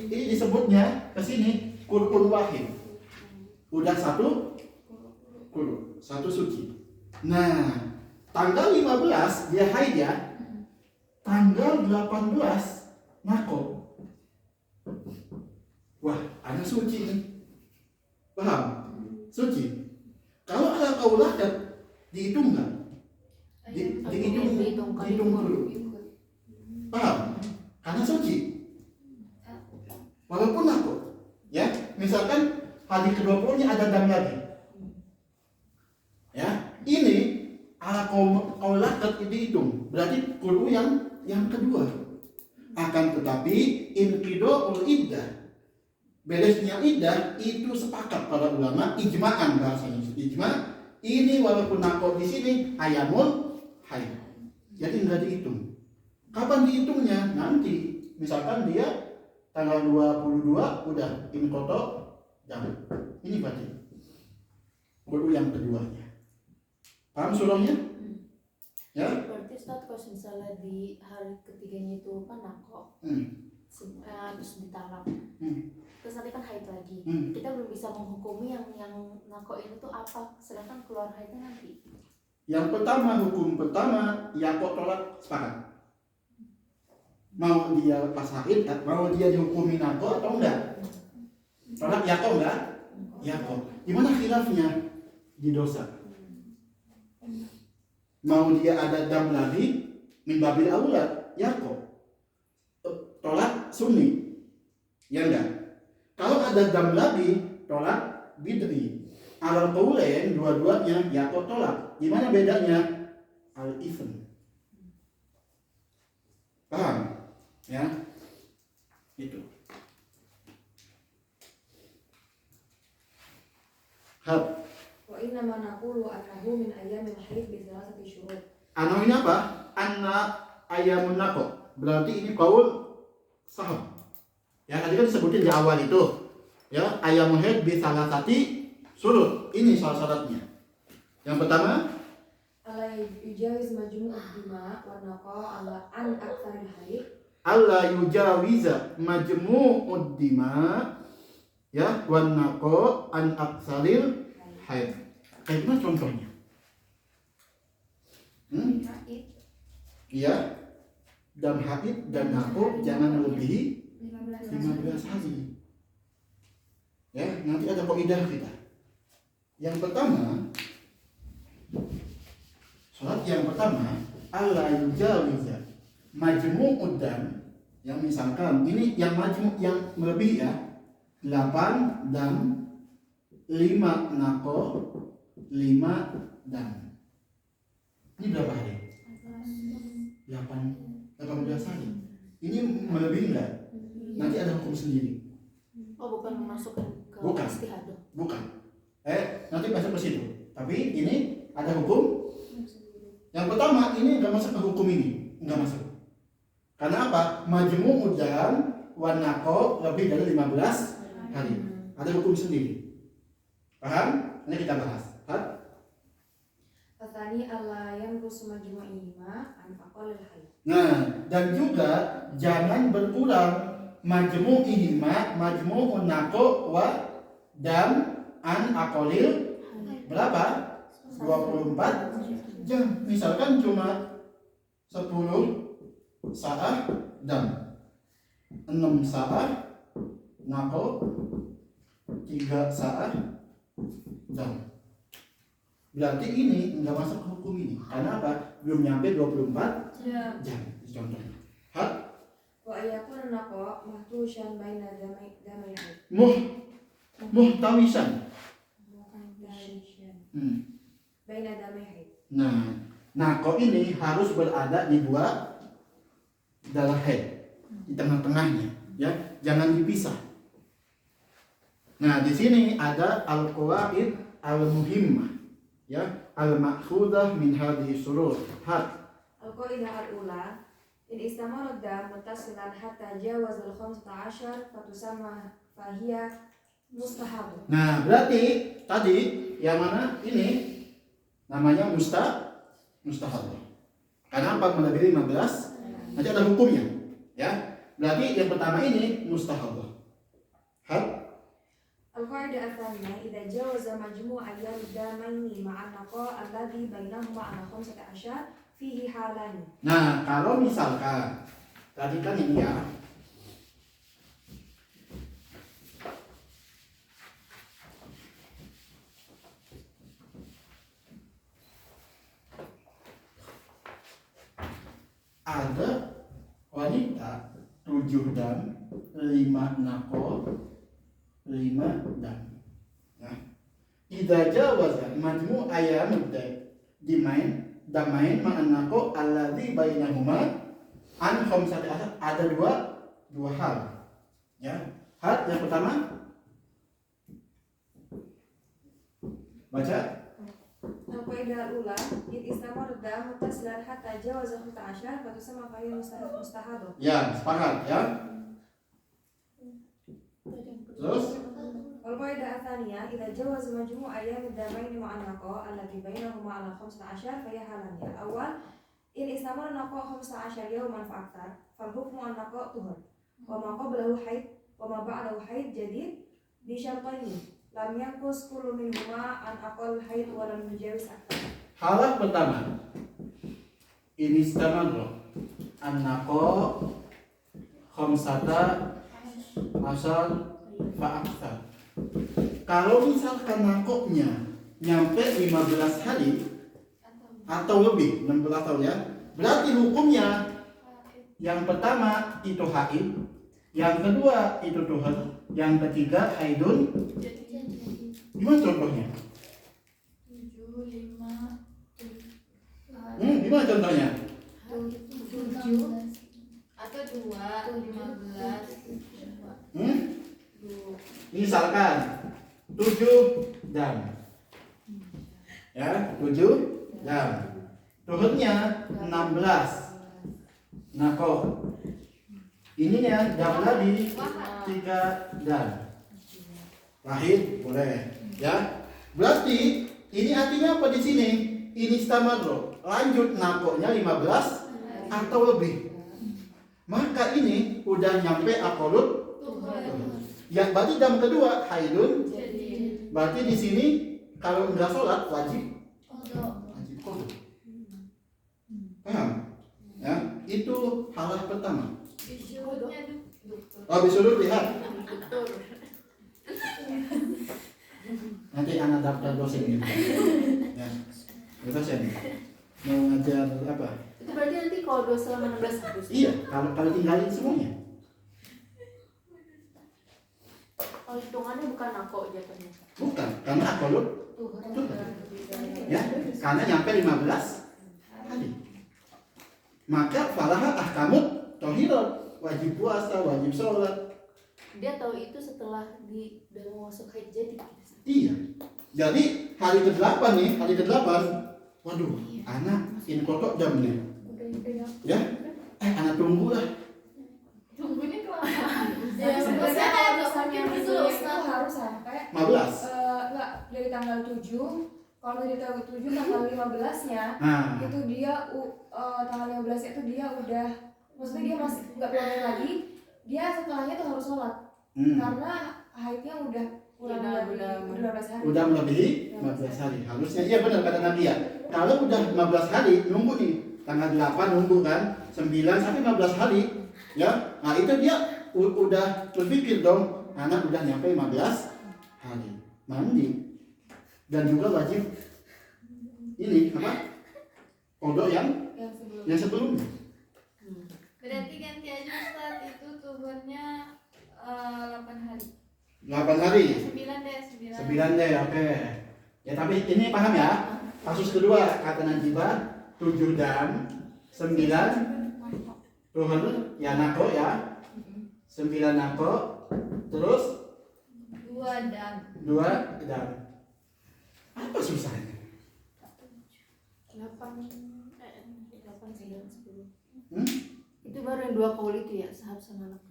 ini disebutnya ke sini kurun wahid. Udah 1 kurun, 1 suci. Nah, tanggal 15 dia haid ya. Tanggal 18 nako. Wah, ada suci nih. Paham? Suci. Kalau ada kaulah dihitung nggak? Dihitung dulu. Paham? Karena suci. Walaupun nako, ya. Misalkan hari ke-20-nya ada dam lagi. Ya, berarti qur'u yang kedua. Akan tetapi inqido'ul iddah, beresnya iddah itu sepakat para ulama, ijma'an bahasanya, ijma', ini walaupun naqo di sini ayamul haid. Jadi enggak dihitung. Kapan dihitungnya? Nanti misalkan dia tanggal 22 udah inqoto jam. Ini berarti qur'u yang keduanya. Paham surahnya? Ya? Berarti Ustaz kalau misalnya di hari ketiganya itu kan nako, terus ditalak, terus nanti kan haid lagi, kita belum bisa menghukumi yang nako ini tuh apa, sedangkan keluar haidnya nanti. Yang pertama, hukum pertama, ya kok tolak sepakat. Mau dia pas haid, mau dia dihukumi nako atau enggak? Tolak ya kok enggak? Ya kok. Gimana khilafnya? Di dosa. Mau dia ada dam lagi, min babil aula, ya kok. Tolak sunni. Ya enggak? Kalau ada dam lagi, tolak bid'i. Alal qaulain dua-duanya ya kok tolak. Gimana bedanya? Al-ithm. Paham? Ya. Itu. Hab. Wa inna ma naqulu annahu min ayyamil haid bi thalathati syurut. Ini apa? Anna ayamun naqo. Berarti ini qaul sahab. Ya, tadi kan disebutin di awal itu. Ya, ayamun haid bi thalathati syurut. Ini salah syaratnya. Yang pertama, Ala yujawiz majmu'ud dima wa naqa ala an aktsaril haid. alla yujawiza majmu'ud dima ya wan naqo an aktsaril haid. Kayak gimana contohnya? Haid Iya. Dam haid dan naqo jangan melebihi 15 15 hari. Ya, nanti ada kaidah kita. Yang pertama, syarat yang pertama, alla yujawiza majmu'ud dam, yang misalkan ini yang majmu' yang melebihi ya, 8 dam, 5 naqo, 5 dam. Ini berapa hari? 18 hari. Ini melebihi enggak? Nanti ada hukum sendiri. Oh, bukan memasukkan ke Bukan. istihadah. Bukan. Nanti masuk ke situ. Tapi ini ada hukum. Yang pertama ini nggak masuk ke hukum ini, nggak masuk. Karena apa? Majmu' udan wan naqo lebih dari 15 hari. Ada hukum sendiri. Paham? Ini kita bahas. Atsani alla yanqus majmu'ihima an aqallil haid. Nah, dan juga jangan berkurang majmu'ihima, majmu'un naqo wa dan an aqallil berapa? 24 jam. Misalkan cuma 10 sa'ah dam, 6 sa'ah naqo, 3 sa'ah dam. Berarti ini enggak masuk ke hukum ini. Karena apa? Belum nyampe 24 jam. Contohnya. Wa ayakun naqa mahtushan baina damai haid. Muhtawisan. Baina damai haid. Nah, naqo ini harus berada di dua darah haid, di tengah-tengahnya, ya, jangan dipisah. Nah, di sini ada al-qawaid al-muhimmah, ya, al-ma'khudah min hadhihi surut. Al-qaidah al-ula in istamara dam muttasilan hatta jawaza al-15 fatusamma fahiya mustahab. Nah, berarti tadi yang mana ini namanya mustahab. Karena apa? Melebihi 15 nanti ada hukumnya, ya. Berarti yang pertama ini mustahab. Al-qaidah al-tsaniyah idza jawaza majmu' ayyam damaini ma'a naqa alladhi bainahuma ala 15 fihi halani. Nah, kalau misalkan tadi kan ini ya, ada wanita 7 dam, 5 naqo, 5 dam. Nah, idza jawaza majmu' ayyamud dimain damain ma'an naqo alladzi bainahuma an khamsati asyar. Ada dua hal. Ya. Hal yang pertama baca Al-Qaidah al-ula id istamar dam mutasilan hatta jawaza 15 fatusama fa'il mustahad. ya, sepakat ya. Terus Al-Qaidah ats-tsaniyah idza jawaza majmu' ayyam ad-damain ma'an naqa allati bainahuma ala 15 fa hiya halan. Awal in istamar naqa 15 yawman fa akthar fal hukmu an naqa tuhur wa ma qablahu haid wa ma ba'dahu haid jadid bi syartaini lam yanqus kullu minhuma an aqal haid wa lam yujawiz akthar. halah pertama ini istamarro an-naqo khamsata asal fa'akthar. Kalau misalkan naqoknya nyampe 15 hari atau lebih 16 tahun ya, berarti hukumnya yang pertama itu haid, yang kedua itu tuhur, yang ketiga haidun. Gimana contohnya? 7, 5, Gimana contohnya? 7 atau 2, 15, Misalkan 7 jam. Ya, 7 jam. Tuhurnya 16. Nah kok ininya jam lagi 3 jam. Wahid boleh ya. Berarti ini artinya apa di sini? Ini stamadro. Lanjut nakoknya 15 atau lebih. Maka ini udah nyampe akolut. Yang berarti jam kedua haidun. Berarti di sini kalau nggak sholat wajib kodok. Paham? Ya, itu halah pertama. Oh, disuruh lihat. Nanti anak daftar dosen gitu. Ya, dosen. Mau ngajar apa? itu berarti nanti kalau selama 16 Agustus. Iya, kalau tinggalin semuanya. Kalau hitungannya bukan nako jatuhnya. Bukan, karena akolut. Ya, karena nyampe 15 hari. Maka falaha ahkamut tohirat, wajib puasa, wajib sholat. Dia tahu itu setelah udah mau masuk haid jadi. Iya. Jadi hari ke-8 nih, hari ke-8. Waduh, anak ini kotok jam nih. Ya, anak tunggu lah. Tunggunya kelama. Ya, Sebenarnya kayak misalnya itu harus sampai 15. enggak dari tanggal 7. Kalau dari tanggal 7 tanggal 15-nya Nah, itu dia tanggal 15 itu dia udah, maksudnya dia masih nggak pulang lagi, dia setelahnya tuh harus sholat karena haidnya udah kurang Udah dari 15 hari. udah melebihi 15 hari. Harusnya iya benar kata Nabi ya. Kalau udah 15 hari nunggu nih. Tanggal 8 nunggu kan, 9 sampai 15 hari. Ya. Nah, itu dia udah berpikir dong, anak udah nyampe 15 hari. Mandi. Dan juga wajib ini apa? Kodok yang sebelumnya. Berarti ganti aja Ustaz, itu tuhurnya 8 hari. 8 hari. 9 deh, 9 deh, oke. Ya tapi ini paham ya. Kasus kedua kata Najibah 7 jam 9 tuhur ya nako ya. 9 nako terus 2 dan 2 jam. Apa susahnya? 8, 9, 10. Hmm? Itu baru yang 2 kaul itu ya, sahab sama anak.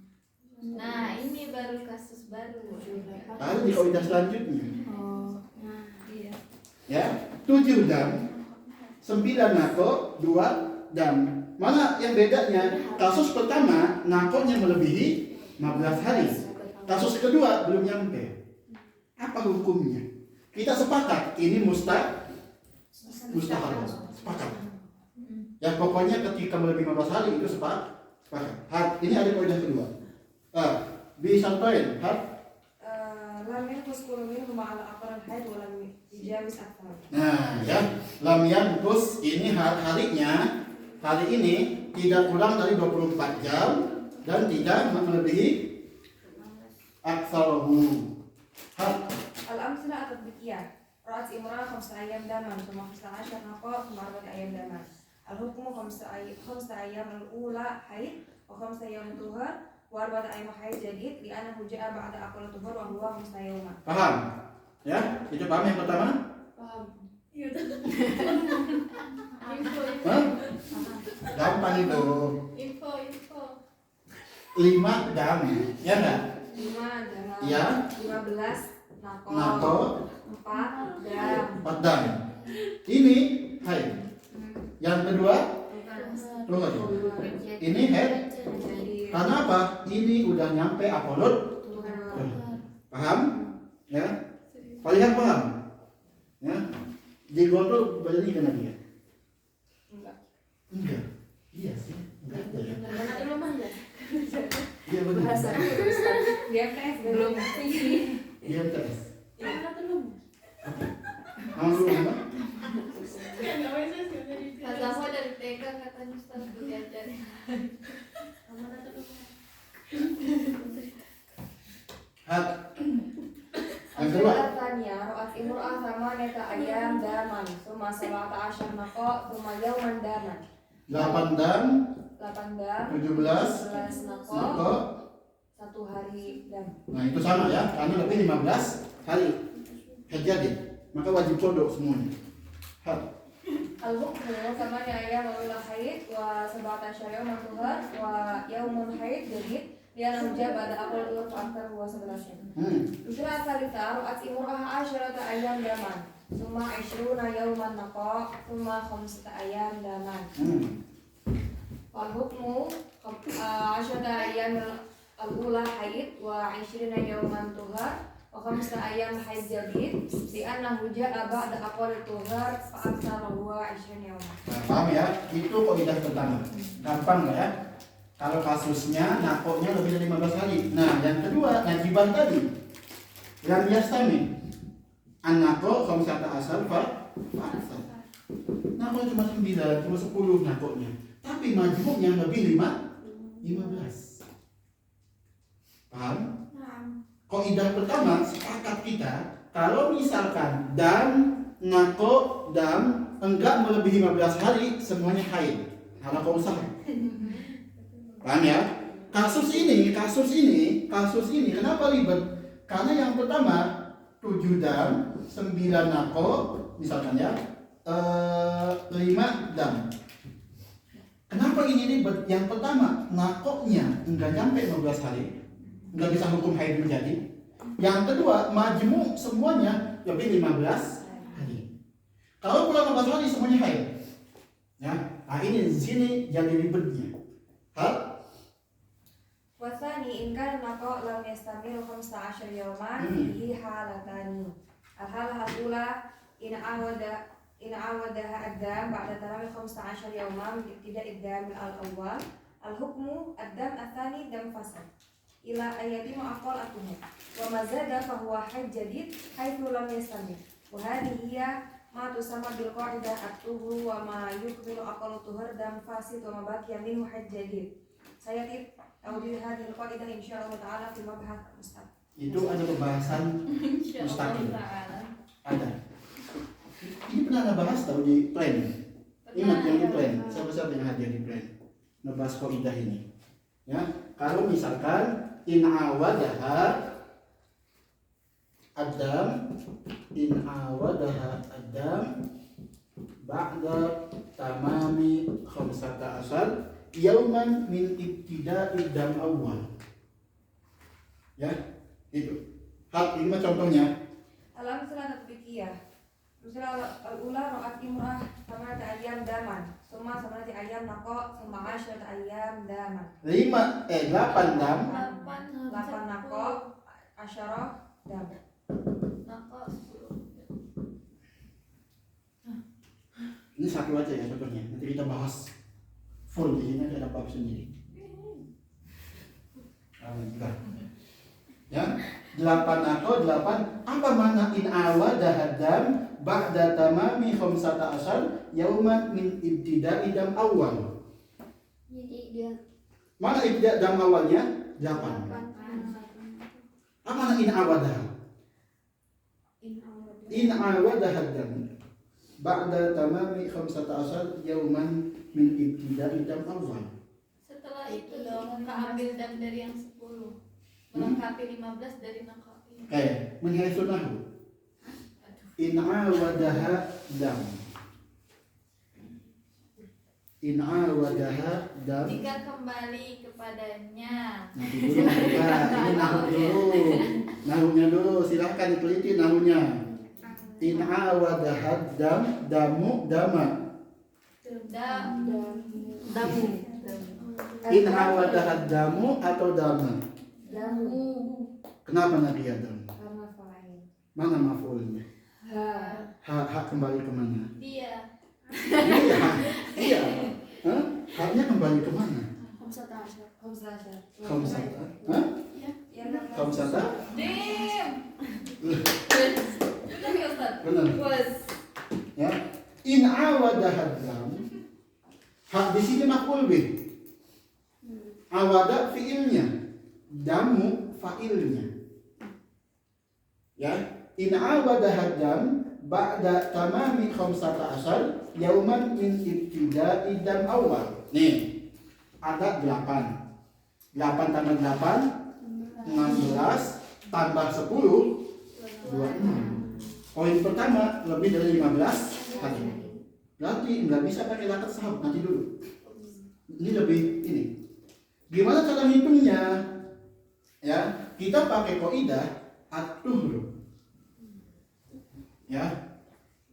nah ini baru kasus baru. Lalu di kaidah selanjutnya Oh, Nah, iya. ya 7 jam 9 nako 2 jam. Mana yang bedanya? Kasus pertama nakonya melebihi 15 hari. Kasus kedua belum nyampe. Apa hukumnya? Kita sepakat ini mustahil. Sepakat. Ya pokoknya ketika melebihi 15 hari itu sepakat. Ini ada kaidah kedua. Bisa toin. Lam yanqus kullu minhuma ala aqran haid wa lam yujawiz akthar. Nah, ya, lam yanqus ini hari ini tidak kurang dari 24 jam dan tidak melebihi aktsaruhu. Al-amsilah at-tatbiqiyah. رأت امرأة 5 أيام دما ثم 15 نقاء ثم 4 أيام دما الحكم 5 أيام الأولى حيض و5 أيام طهر و4 أيام حيض جديد لأنه جاء بعد أقل طهر وهو 5 يوما. Paham? Ya, itu paham yang pertama? Paham. Hah? Gampang itu. Info. 5 dam, ya enggak? 5 dama, Ya. 15 nako, Nako, 4 dam. 4 dam. Ini haid. Yang kedua, tuhur. Ini haid. Jadi Karena apa? Ini udah nyampe apolut. Tuhan. Paham? Ya. Kalian paham? Ya. Di gondol berani kena dia. Enggak. Enggak. Iya sih. Enggak ada ya. Karena dulu mah ya. Iya benar. Bahasanya Ustaz. Dia tes belum sih. Iya tes. Karena dulu. Mau dulu apa? Kamu dari TK katanya Ustaz diajarin. Mana dulu? Hat. Yang kedua. Tanya, ro'at imru'ah thamaniyata ayyam daman, summa 17 naqa, summa yawman daman. 8 dam, 8 dam, 17 11 naqa, nako. 1 hari dam. Nah itu sama ya, karena lebih 15 hari haid jadi. Maka wajib kodok semuanya. Hat. Al-hukmu thamaniyata ayyam al-ula haid wa 17 yawman tuhar wa yawmun haid jadid. Dia namja pada akal dulu faktor huwa 11. Usulah salita ro'at imru'ah 10 ayyam daman, summa 20 yawman naqa, summa 5 ayyam daman. Wal hukmu 10 ayyam al-ula haid wa 20 yawman tuhar wa 5 ayyam haid jadid di annahu ja'a ba'da aqwal tuhar fa aktsara huwa 20 yawman. Nah, paham ya? Itu kaidah pertama. Gampang nggak ya? Kalau kasusnya nakoknya lebih dari 15 hari. Nah, yang kedua, najiban tadi. Lam yastami. An-nako khamsata asal fa asal. Nakoknya cuma 9, cuma 10 nakoknya. Tapi majmuknya lebih 15. Paham? Kaidah pertama, sepakat kita, kalau misalkan dam, nako, dam enggak melebihi 15 hari, semuanya haid. Karena kau usaha. Paham ya? Kasus ini kenapa ribet? Karena yang pertama 7 dam, 9 nako, misalkan ya, 5 dam. Kenapa ini ribet? Yang pertama, nakoknya enggak nyampe 15 hari, enggak bisa hukum haid menjadi. Yang kedua, majmu semuanya lebih 15 hari. Kalau kurang 15 hari semuanya haid. Ya, nah ini di sini jadi ribetnya. Hal Wasani in kana naqa lam yastamil 15 yawman fihi halatani. Al-halah al-ula in awadaha ad-dam ba'da tamam 15 yawman tidak ad-dam al-awwal. Al-hukmu ad-dam ath-thani dam fasad ila ayatima aqal atuhu wa ma zada fa huwa haid jadid haitsu lam yastamil. Wa hadhihi hiya ma tusamma bil qa'idah at-tuhur wa ma yukmilu aqal tuhur dam fasid wa ma baqiya minhu haid jadid. Saya Audi hadil qaidah insyaallah taala fi mabhas mustaqil. itu ada pembahasan mustaqil. Ada. Ini pernah ngebahas tahu di plan. Ingat yang di plan. Siapa-siapa yang hadir di plan? Ngebahas kaidah ini. Ya, kalau misalkan in awadaha adam ba'da tamami khamsata asal yauman min ibtida'i dam awal. Ya, itu. Hal ini mah contohnya. Alam salah tatbiqiyah. Misalnya al-ula ra'at imrah sama ayam daman, summa sama ayam naqo, summa 10 ayam daman. 8 dam, 8 naqo, 10 dam. ini satu aja ya contohnya. Nanti kita bahas full di sini ada bab sendiri. Ya, 8 atau 8 apa makna in awadaha dam ba'da tamami khamsata asal yauman min ibtida'i dam awal. Jadi dia Mana ibtida' dam awalnya? 8. Apa makna in awadaha? in awal In awadaha dam ba'da tamami 15 yauman min ibtida'i dam awal. Setelah itu dong keambil dam dari yang 10 melengkapi 15 dari naqo. Min haitsu nahwu. In awadaha dam. In awadaha dam. Jika kembali kepadanya. Nanti dulu ini nahu dulu. Nahunya dulu, silahkan diteliti nahunya. In awadaha dam, damu, dama. Damu. In awadaha damu atau dama. Damu. Kenapa Nabi Adam? Karena fa'il. Mana maf'ulnya? Ha. Kembali kemana? Dia. Iya. Hah? Haknya kembali kemana? Khamsata. Khamsata. Hah? Khamsata? Dim. Benar ya Ustaz? Benar. Was. Ya. In awadaha dam. Hak di sini maf'ul bih. Awada fiilnya, damu fa'ilnya. Ya, in awadaha dam ba'da tamami 15 yauman min ibtida'i dam awal. Nih, ada 8. 8 tambah 8 16 tambah 10 26. Poin pertama lebih dari 15 hari. Berarti nggak bisa pakai lakat sahab, nanti dulu. Ini lebih ini. Gimana cara ngitungnya? Ya, kita pakai kaidah at-tuhru. Ya,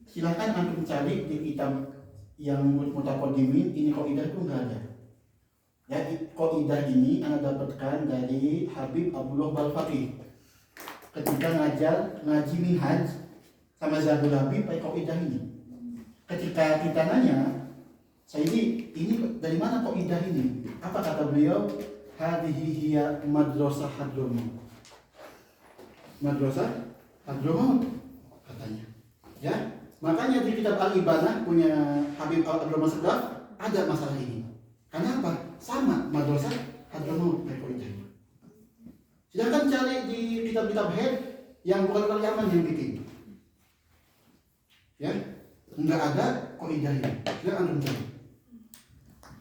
silahkan antum cari di kitab yang mutaqaddimin, ini kaidah itu nggak ada. Ya, kaidah ini Anda dapatkan dari Habib Abdullah Balfaqih ketika ngaji minhaj sama Zadul Habib pakai kaidah ini. Ketika kita nanya, Sayyidi, ini dari mana kaidah ini? Apa kata beliau? Hadhihi hiya madrasah Hadramaut. Madrasah Hadramaut katanya. Ya, makanya di kitab Al-Ibanah punya Habib Abdul Masdaq ada masalah ini. Karena apa? Sama madrasah Hadramaut kaidahnya. Silakan cari di kitab-kitab head yang bukan orang Yaman yang bikin. Ya, enggak ada kaidahnya. Silakan antum cari.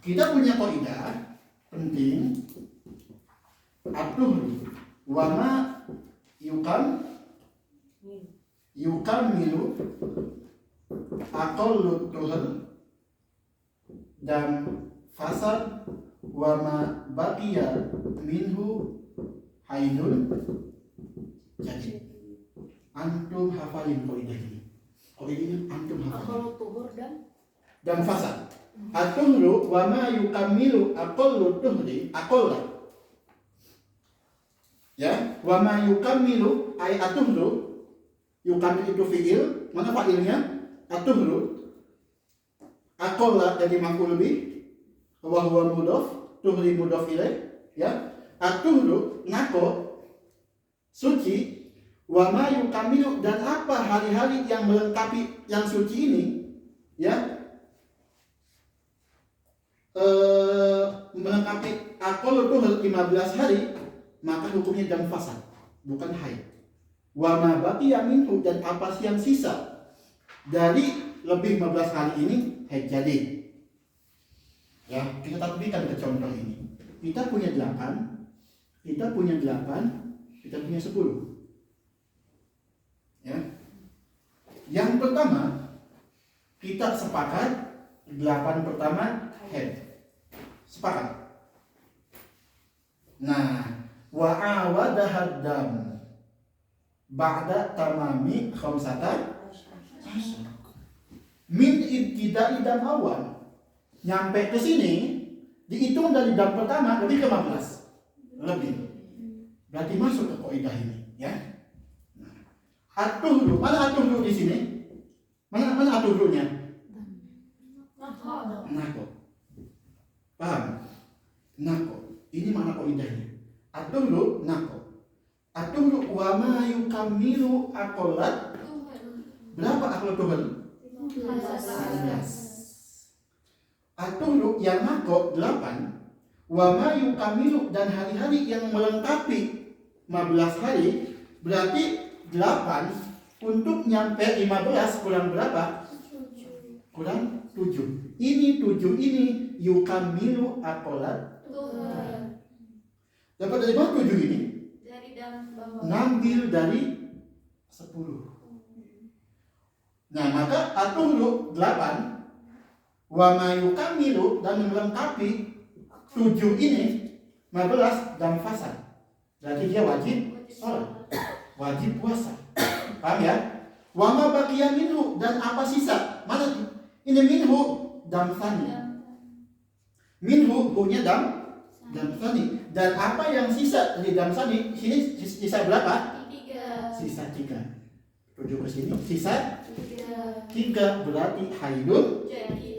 Kita punya kaidah penting, atuh wama milu aqallu tuhal dan fasad wama baqiya minhu haidun. Jadi antum hafalin kaidah ini. Kaidah ini antum hafalin. Kalau tuhur Dan fasad. Atuhru wa ma yukamilu aqallu tuhri aqalla. Ya, wa ma yukamilu ay atuhru, yukamil itu fiil, mana fa'ilnya? Atuhru. Aqalla jadi maf'ul bih, wa huwa mudhaf, tuhri mudhaf ilaih, ya. Atuhru nako suci, wa ma yukamilu dan apa hari-hari yang melengkapi yang suci ini, ya. Melengkapi akol itu 15 hari, maka hukumnya dam fasad, bukan haid. Wa ma baqiya minhu dan apa yang sisa dari lebih 15 hari ini haid jadi. Ya, kita tatbikan ke contoh ini. Kita punya 8, kita punya 10. Ya. Yang pertama, kita sepakat 8 pertama haid. Sepakat. Nah, wa awadaha dam ba'da tamami 15 min ibtida'i dam awal. Nyampe ke sini dihitung dari dam pertama lebih ke 15. Lebih. Berarti masuk ke kaidah ini, ya. Nah, atuhru, mana atuhru di sini? Mana atuhrunya? Nako. Paham? Nako. Ini mana kaidahnya? Atuhru nako. Atuhru wa ma yukamilu aqallat. Berapa aqallat tuhal? 15. Atuhru yang nako 8. Wa ma yukamilu dan hari-hari yang melengkapi 15 hari, berarti 8 Untuk nyampe 15 kurang berapa? Kurang 7. Ini 7 ini yukamilu akolat. Tuhan. Dapat dari mana 7 ini? Dari dalam bawah. Ngambil dari 10. Nah, maka atuhlu 8 wa mayukamilu dan melengkapi 7 ini 15 dan fasad. Berarti dia wajib sholat, wajib puasa. Paham ya? Wa ma baqiya minhu dan apa sisa? Mana ini minhu dam tsani. Minhu punya dam tsani. Dan apa yang sisa dari dam tsani? Sini sisa berapa? 3. Sisa 3. 7 ke sini, sisa 3. 3 berarti haidun. Jadi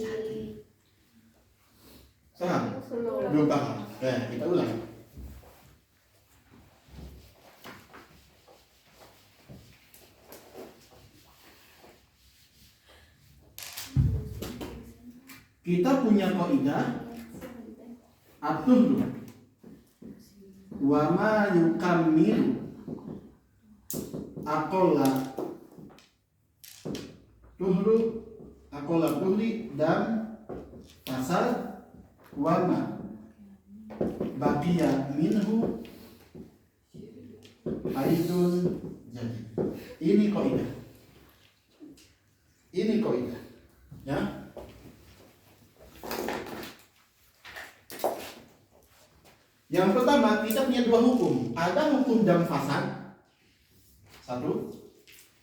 Paham? Belum paham. Kita ulang. Kita punya kaidah atuhlu wa ma yukammilu aqalla tuhli dan pasal wa ma baqiya minhu aidun jadi. Ini kaidah. Ya. Yang pertama, kita punya 2 hukum. Ada hukum dam fasad. 1.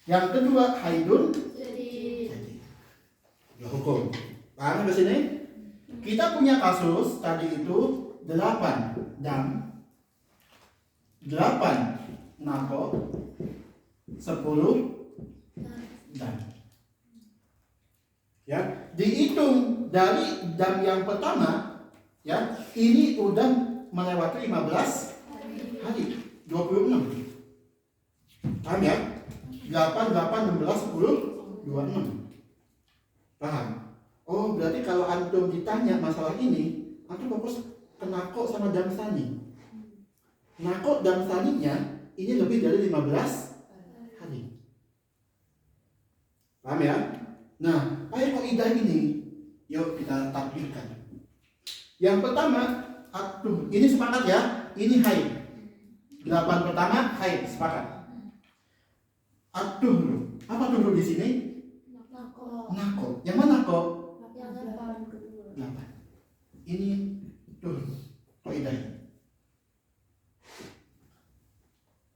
Yang kedua, haidun. jadi 2 hukum. Paham ke sini? Kita punya kasus tadi itu 8 dam, 8 nako, 10 dam. Ya, dihitung dari dam yang pertama, ya, ini udah melewati 15 hari, 26. Paham ya? 8, 16, 10, 26. Paham? Oh, berarti kalau antum ditanya masalah ini, antum fokus ke nako sama dam tsani. Nako dam tsaninya ini lebih dari 15 hari. Paham ya? Nah, ayo kaidah ini, yuk kita tatbikkan. Yang pertama, ini sepakat ya, ini haid. 8 pertama haid, sepakat. Atuh, apa dulu di sini? Nako. Yang mana nako? 8. Ini tuh kaidahnya.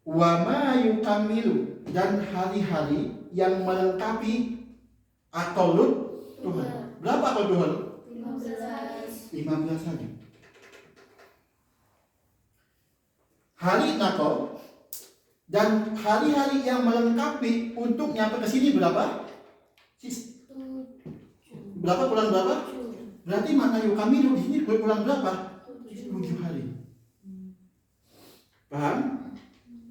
Wa ma yukamilu dan hari-hari yang melengkapi atolut Tuhan. Berapa akol Tuhan? 15 hari. Hari nako dan hari-hari yang melengkapi untuk nyampe ke sini berapa? Berapa kurang berapa? Berarti makna yukamilu di sini kurang berapa? 7 hari. Paham?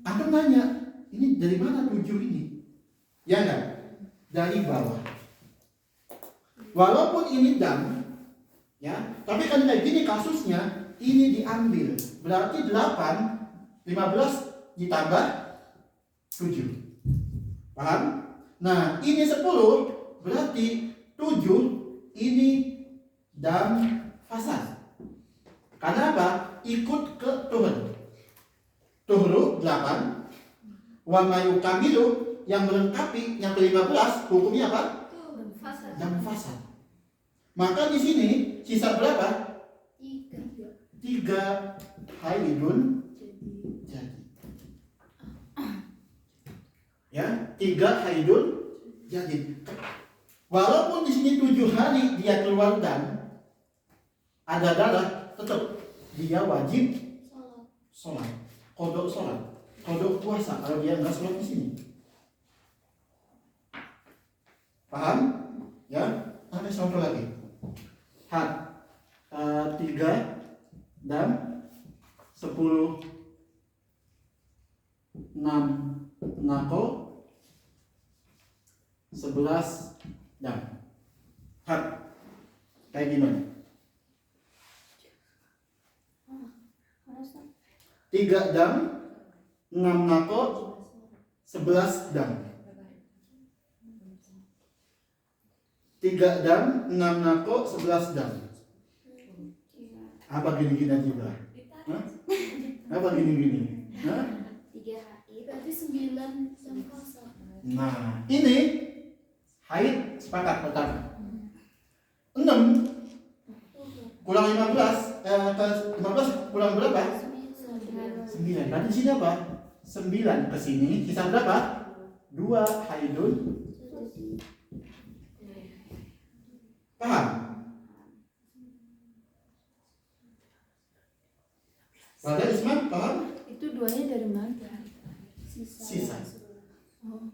Antum nanya, ini dari mana 7 ini? Ya enggak? Dari bawah. Walaupun ini dam, ya, tapi kan kayak gini kasusnya, ini diambil. Berarti 8 15 ditambah 7. Paham? Nah, ini 10 berarti 7 ini dam fasad. Karena apa? Ikut ke Tuhan. Tuhru 8 wa mayukamilu yang melengkapi yang ke-15 hukumnya apa? Dam fasad. Maka di sini sisa berapa? 3 haidun jadi. Ya, 3 haidun jadi. Walaupun di sini 7 hari dia keluar dan ada darah, tetap dia wajib sholat, kodok sholat, kodok puasa kalau dia nggak sholat di sini. Paham? Ya, ada contoh lagi. 3 dan 10 6 nako 11 dam. Kayak gimana? 3 dam 6 nako 11 dam. 3 dam, 6 nako, 11 dam. Apa gini-gini juga? Hah? Apa gini-gini? Hah? 3 haid. Berarti 9 jam puasa. Nah, ini haid sepakat pertama. 6 kurang 15, 15 kurang berapa? 9. Berarti di sini apa? 9 ke sini, sisa berapa? 2 haidun. Paham? Pada Isman, paham? Itu duanya dari mana? Sisa. Oh.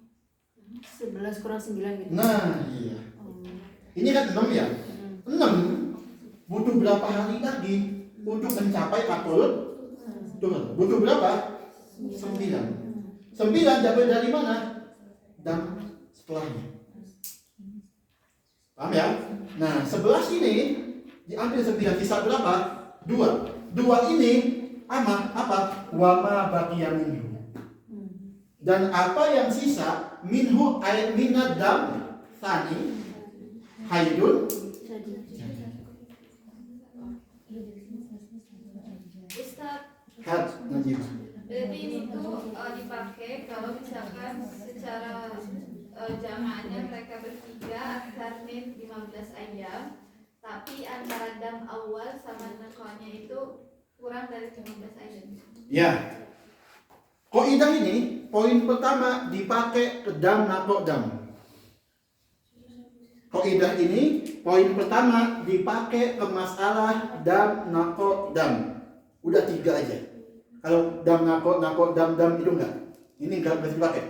11 kurang 9 gitu. Nah, iya. Oh. Ini kan 6 ya? 6 butuh berapa hari lagi untuk mencapai 40? Tuh, butuh berapa? 9 dapat dari mana? Dan setelahnya. Paham ya? Nah, 11 ini diambil 9, sisa berapa? 2 ini apa? Wama baqiya minhu. Dan apa yang sisa minhu ay minad dam tsani haidun. Ustaz, Had Najib. berarti ini tuh dipakai kalau misalkan secara jamaahnya mereka bertiga aksar min 15 ayam, tapi antara dam awal sama nakonya itu kurang dari 15 ayam. Ya. Kaidah ini poin pertama dipakai ke dam nako dam. Kaidah ini poin pertama dipakai ke masalah dam nako dam. Udah 3 aja. Kalau dam nako dam itu enggak. Ini enggak bisa dipakai.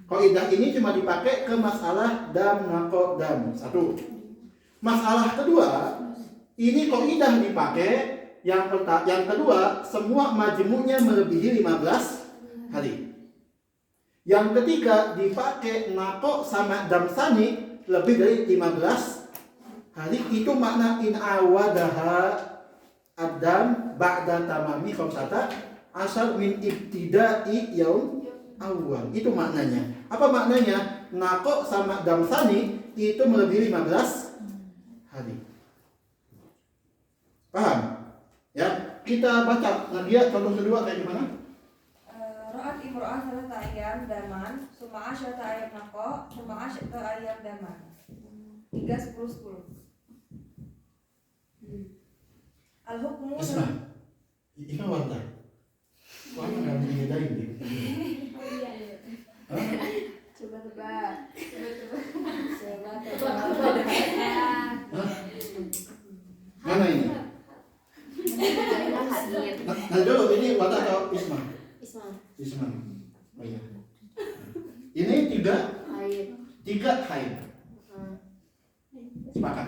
Kaidah ini cuma dipakai ke masalah dam nako dam. 1. Masalah kedua, ini kaidah dipakai yang kedua, semua majmu'nya melebihi 15 hari. Yang ketiga, dipakai nako sama dam sani lebih dari 15 hari. Itu makna in awadaha adam ba'da tamami khamsata asal min ibtida'i yaum awal. Itu maknanya. Apa maknanya? Nako sama dam sani itu melebihi 15 hari. Paham? Ya, kita baca Nadia contoh kedua kayak gimana? Ra'at imro'ah salata ayyam daman, summa asyata ayyam naqo, summa asyata ayyam daman. 3, 10, 10. Al-hukmu Isma. Ini warna. Warna nggak bisa bedain deh. Hah? Coba tebak. Hah? Mana ini? Nah dulu ini warna atau Isma? Isma. Oh iya. Ini 3 haid. Sepakat.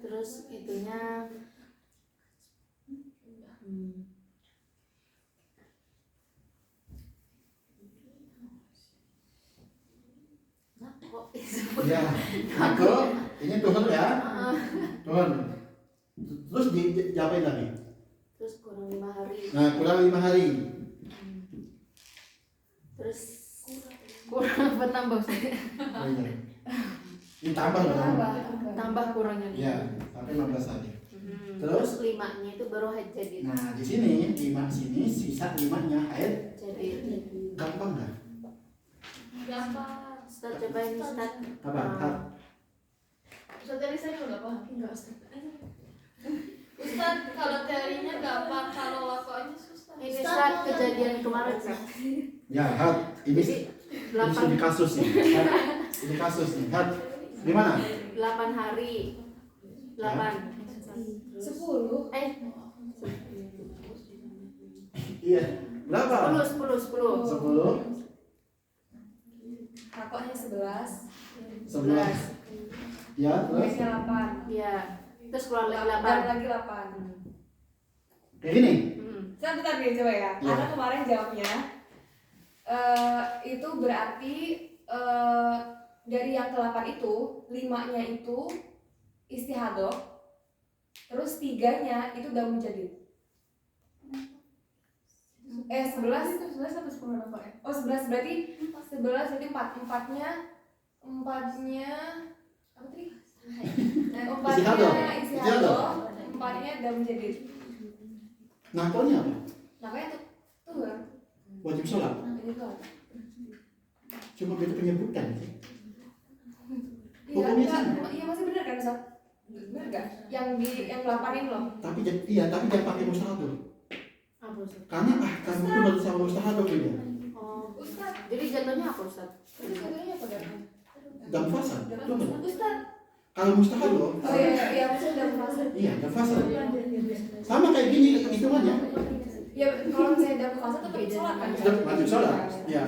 Terus itunya Ya, aku ini turun ya. Turun. Terus diapain lagi? terus kurang 5 hari. Nah, kurang 5 hari. Terus kurang apa tambah Ustaz? Oh, iya. Ini tambah loh. Tambah kurangnya. Ya, sampai 15 hari. Terus 5-nya itu baru haid jadi. Nah, di sini 5 sini sisa 5-nya haid. Jadi Gampang enggak? Gampang. Ustaz cobain Ustaz. Apa? Hak. Ustaz tadi saya udah paham. Enggak Ustaz. Ustaz, kalau teorinya gampang, kalau lakuannya susah. Ini Ustaz kejadian kemarin Ustaz. Ya, hak. Ini Jadi studi kasus nih. Hak. Ini kasus nih. Hak. Gimana? 8 hari. 8. 10. Iya. Berapa? 10. 10. Nakonya 11. 11. Ya, terus Biasanya 8. Iya. Terus kurang lagi 8. Dan lagi 8. kayak gini. Bentar nih coba ya. Iya. Karena kemarin jawabnya itu berarti dari yang ke-8 itu 5-nya itu istihadoh, terus 3-nya itu udah menjadi 11 apa 10 apa ya? Oh 11 berarti 11 berarti 4-4-nya Empatnya apa tadi? Istihadah. Empatnya istihadah. Empatnya dam jadid. Nakonya apa? Namanya tuh kan? Wajib sholat. Ini tuh. Cuma beda penyebutan sih. Iya, Hukumnya enggak, sama. iya masih benar kan, Ustaz? Benar enggak? Yang 8 ini loh. Tapi jangan pakai mustahadah. Apa Ustaz? Karena ahkam itu baru sama mustahadah beda. Oh, Ustaz, jadi jatuhnya apa Ustaz? itu katanya apa kan? Dan fasad. Coba. Ustaz. Kalau mustahadah, Oh iya, maksudnya dam fase. iya dan fasad. Sama kayak gini hitungannya. Ya kalau misalnya dam fase tuh tetap sholat kan? Sudah wajib sholat. Iya.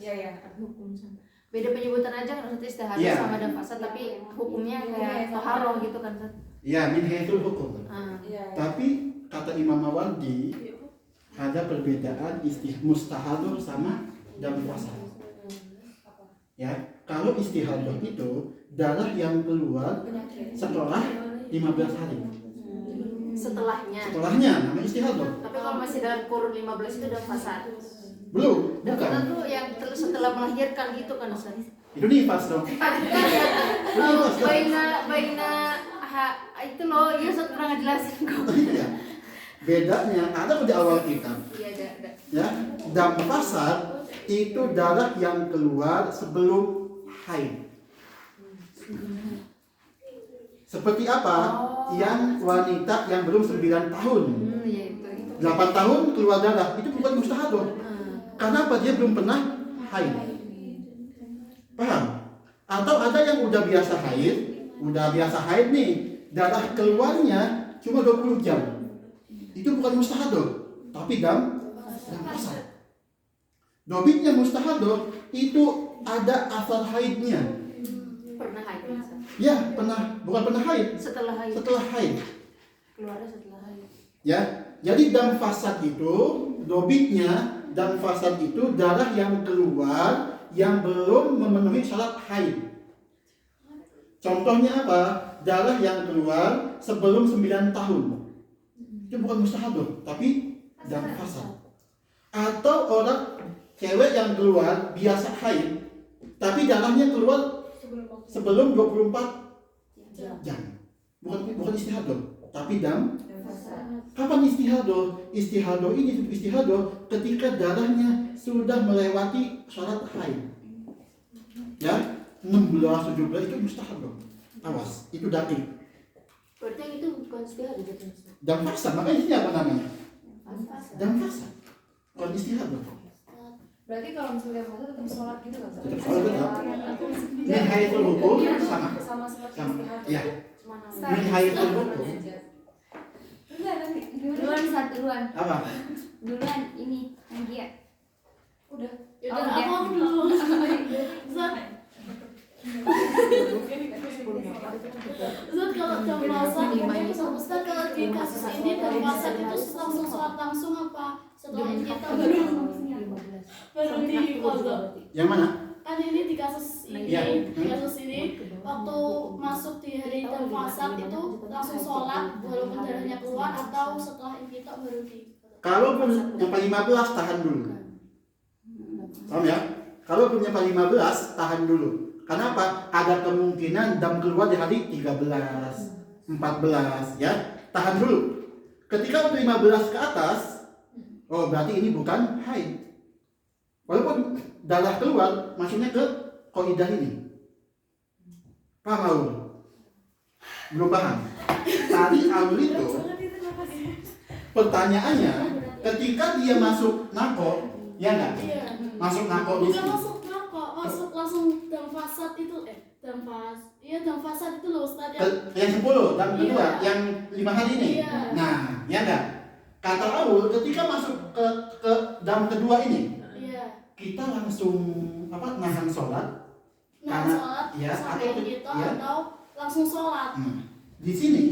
Iya, iya. Hukum sama. Beda penyebutan aja kan Ustaz, istihadah Iya. sama dan fasad, tapi hukumnya kayak toharoh gitu kan Ustaz. Iya, min haitsul hukum. Iya. Tapi kata Imam Mawardi ada perbedaan mustahadah sama dam fasad. Ya, kalau istihadah itu darah yang keluar Penyakit. setelah 15 hari. Setelahnya. Setelahnya namanya istihadah. Tapi kalau masih dalam kurun 15 itu udah fasad. Belum, Dan bukan. tuh yang setelah melahirkan gitu kan Ustaz. Itu nifas dong. Baina itu loh, ya Ustaz pernah ngejelasin kok. Iya. Bedanya ada di awal kitab. Iya, ada. Ya, dam fasad itu darah yang keluar sebelum haid. Seperti apa? Yang wanita yang belum 9 tahun. Iya itu. 8 tahun keluar darah, itu bukan mustahadah. Karena apa? Dia belum pernah haid. Paham? Atau ada yang udah biasa haid nih, darah keluarnya cuma 20 jam. Itu bukan mustahadah, tapi dam fasad. Dobitnya mustahadah itu ada asal haidnya. Pernah haid Ustaz. Ya, bukan pernah haid, Setelah haid. setelah haid. Keluarnya setelah haid. Ya, jadi dam fasad itu dobitnya dam fasad itu darah yang keluar yang belum memenuhi syarat haid. Contohnya apa? Darah yang keluar sebelum 9 tahun. Itu bukan mustahadah, tapi dam fasad. Atau orang cewek yang keluar biasa haid, tapi darahnya keluar sebelum 24 jam. Bukan istihadah, tapi dam. Kapan istihadah? Istihadah ini ketika darahnya sudah melewati syarat haid. Ya, 16, 17 itu mustahadah. Awas, itu dakik. Berarti yang itu bukan istihadah gitu Ustaz. Dam fasad, makanya ini apa namanya? Fasad. Dam fasad. Bukan istihadah. Berarti kalau misalnya fase tetap sholat gitu kan? Tetap sholat, tetap. Min haitsul hukum sama. Sama seperti Sama. istihadah. Ya. Cuma nama. Min haitsul hukum. Enggak, nanti Duluan Ustaz, duluan. Apa? Duluan ini Anggia. udah. Yaudah, aku dulu. Ustaz, kalau jam masak Ustaz, kalau di kasus ini jam masak itu langsung sholat langsung apa setelah kita baru di kodok? Yang mana? Kan ini di kasus ini, Iya. di kasus ini waktu masuk di hari jam masak itu langsung sholat walaupun darahnya keluar atau setelah kita baru di Kalau belum nyampe 15 tahan dulu. Paham ya? Kalau belum nyampe 15 tahan dulu. Karena apa? Ada kemungkinan dam keluar di hari 13, 14 ya. Tahan dulu. Ketika udah 15 ke atas, oh berarti ini bukan haid. Walaupun darah keluar, masuknya ke kaidah ini. Paham Aul? Belum paham? Tadi Aul itu pertanyaannya ketika dia masuk nako, ya enggak? Iya. Masuk nako di Bukan sini. masuk nakok, masuk langsung dam fasad itu dam fasad itu loh Ustaz ya. Yang 10 dan kedua, Iya. yang 5 hari ini. Iya. Nah, ya enggak? Kata Aul ketika masuk ke dam kedua ini, Iya. kita langsung nahan sholat. Nah, Karena- sholat iya, sampai atau- gitu iya. atau langsung sholat. Di sini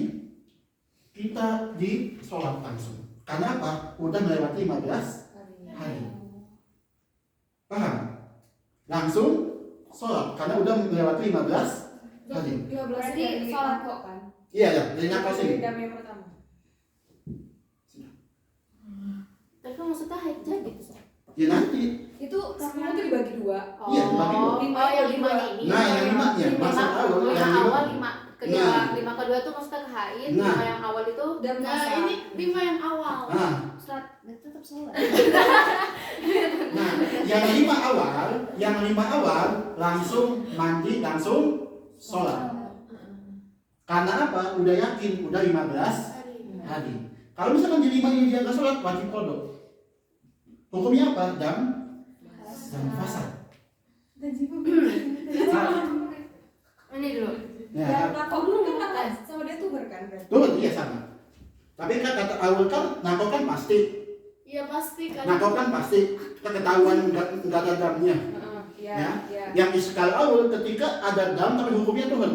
kita di sholat langsung. Karena apa? Udah melewati 15 hari. Paham? Langsung sholat karena udah melewati 15 hari. 15 Berarti sholat kok kan? Iya ya, dari nafas ini. Dam yang pertama. Tapi maksudnya haid jadi Ustaz. Ya nanti Itu 10 tuh dibagi 2. Iya, dibagi dua. Oh, yang 5-nya ini. Nah, yang 5-nya, masa awal, yang yang lima. awal 5 kedua, Nah. 5 kedua tuh maksudnya ke haid, Nah. 5 yang awal itu Dan Nah, masa ini 5 yang awal. Nah, tetap sholat. nah, yang 5 awal langsung mandi, langsung sholat. Karena apa? Udah yakin, udah 15 hari. Kalau misalkan di 5 ini dia nggak sholat, wajib qada. Hukumnya apa? Dam fasad. ini dulu. Ya, yang nakok dulu kan nakok sama dia tuh kan berarti. tuh iya sama. Tapi kan kata awal kan nakok kan pasti, Iya pasti kan. nakok kan pasti ketahuan nggak ada damnya. Iya, Ya. iya. Yang iskal awal ketika ada dam tapi hukumnya tuhan.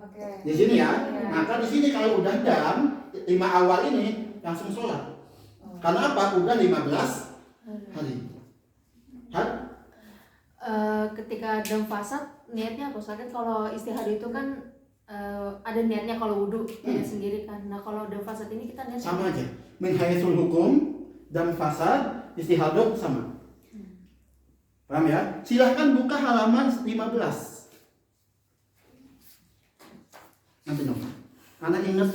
Oke. Di sini ya. Iya. Maka di sini kalau udah dam 5 awal ini langsung sholat. Karena apa? Udah 15 hari. Ketika dam fasad niatnya apa? Soalnya kalau istihad itu kan ada niatnya kalau wudhu sendiri kan. Nah kalau dam fasad ini kita niat Sama aja. Min haitsul hukum, dam fasad, istihadah sama. Paham ya? Silahkan buka halaman 15. Nanti dong. Anak ingat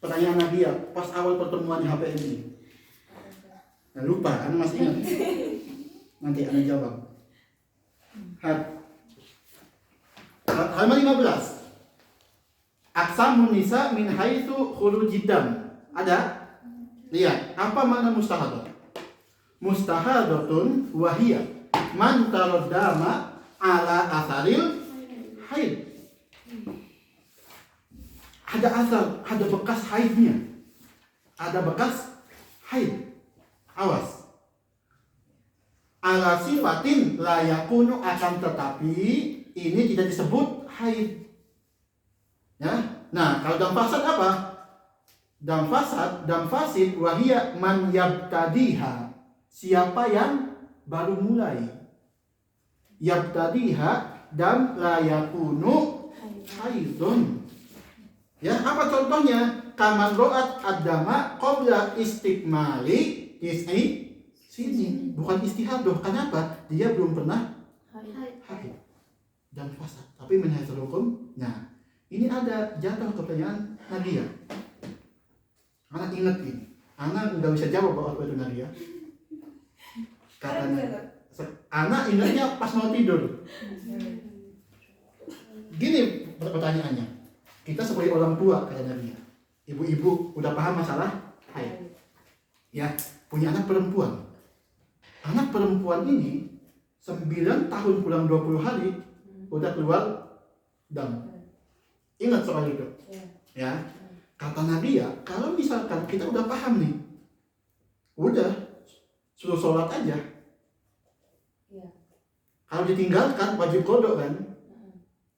pertanyaan Nadia pas awal pertemuan di HPM ini. Nah, lupa, anak masih ingat. Nanti anak jawab. Halaman 15. Aqsamun nisa min haitsu khurujid dam. Ada? Lihat, apa makna mustahadah? Mustahadatun wahiyya man taraddama ala asaril haid. Ada asal, ada bekas haidnya. Ada bekas haid. Awas. Ala sifatin la yakunu, akan tetapi ini tidak disebut haid. Ya. Nah, kalau dam fasad apa? Dam fasad, dam fasid wahiyya man yabtadiha. Siapa yang baru mulai. Yabtadiha dan la yakunu haidun. Ya, apa contohnya? Kaman ro'at adama qabla istikmali sini. Bukan istihadah. Kenapa? Dia belum pernah haid. Dan fasad. Tapi menhasil hukum. Nah, ini ada jatuh ke pertanyaan Nadia. Anak ingat ini. Anak nggak bisa jawab apa itu Nadia. Katanya. Anak ingatnya pas mau tidur. Gini pertanyaannya. Kita sebagai orang tua kata Nadia. Ibu-ibu udah paham masalah haid. Ya, punya anak perempuan. Anak perempuan ini 9 tahun kurang 20 hari udah keluar dam. Ingat soal itu. Ya. Kata Nadia, kalau misalkan kita udah paham nih, udah suruh sholat aja. Kalau ditinggalkan wajib kodok kan?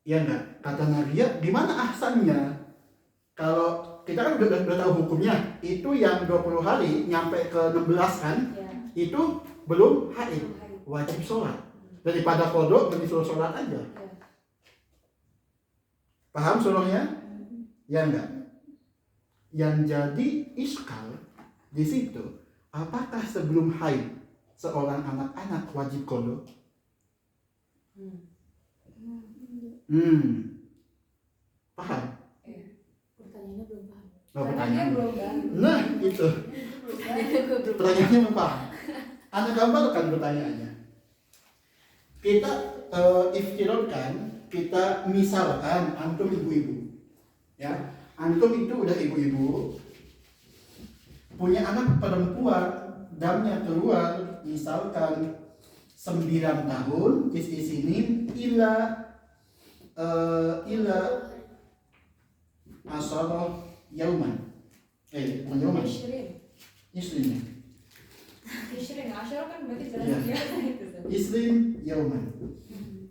Iya enggak? Kata Nadia, gimana ahsannya? Kalau kita kan udah tahu hukumnya, itu yang 20 hari nyampe ke 16 kan? Itu belum haid, wajib sholat. Daripada kodok, mending suruh sholat aja. Paham suruhnya? Ya enggak? Yang jadi iskal di situ, apakah sebelum haid seorang anak-anak wajib kodok? Paham? pertanyaannya belum paham. Pertanyaan. belum kan? Nah, itu. Pertanyaannya belum paham. Anda gambarkan pertanyaannya. Kita iftirodkan, kita misalkan antum ibu-ibu. Ya, antum itu udah ibu-ibu, punya anak perempuan, damnya keluar, misalkan 9 tahun, di sini ila asara yauman. Bukan yauman. Isrin. Asyara kan berarti Iya. jelas ya. Isrin yauman.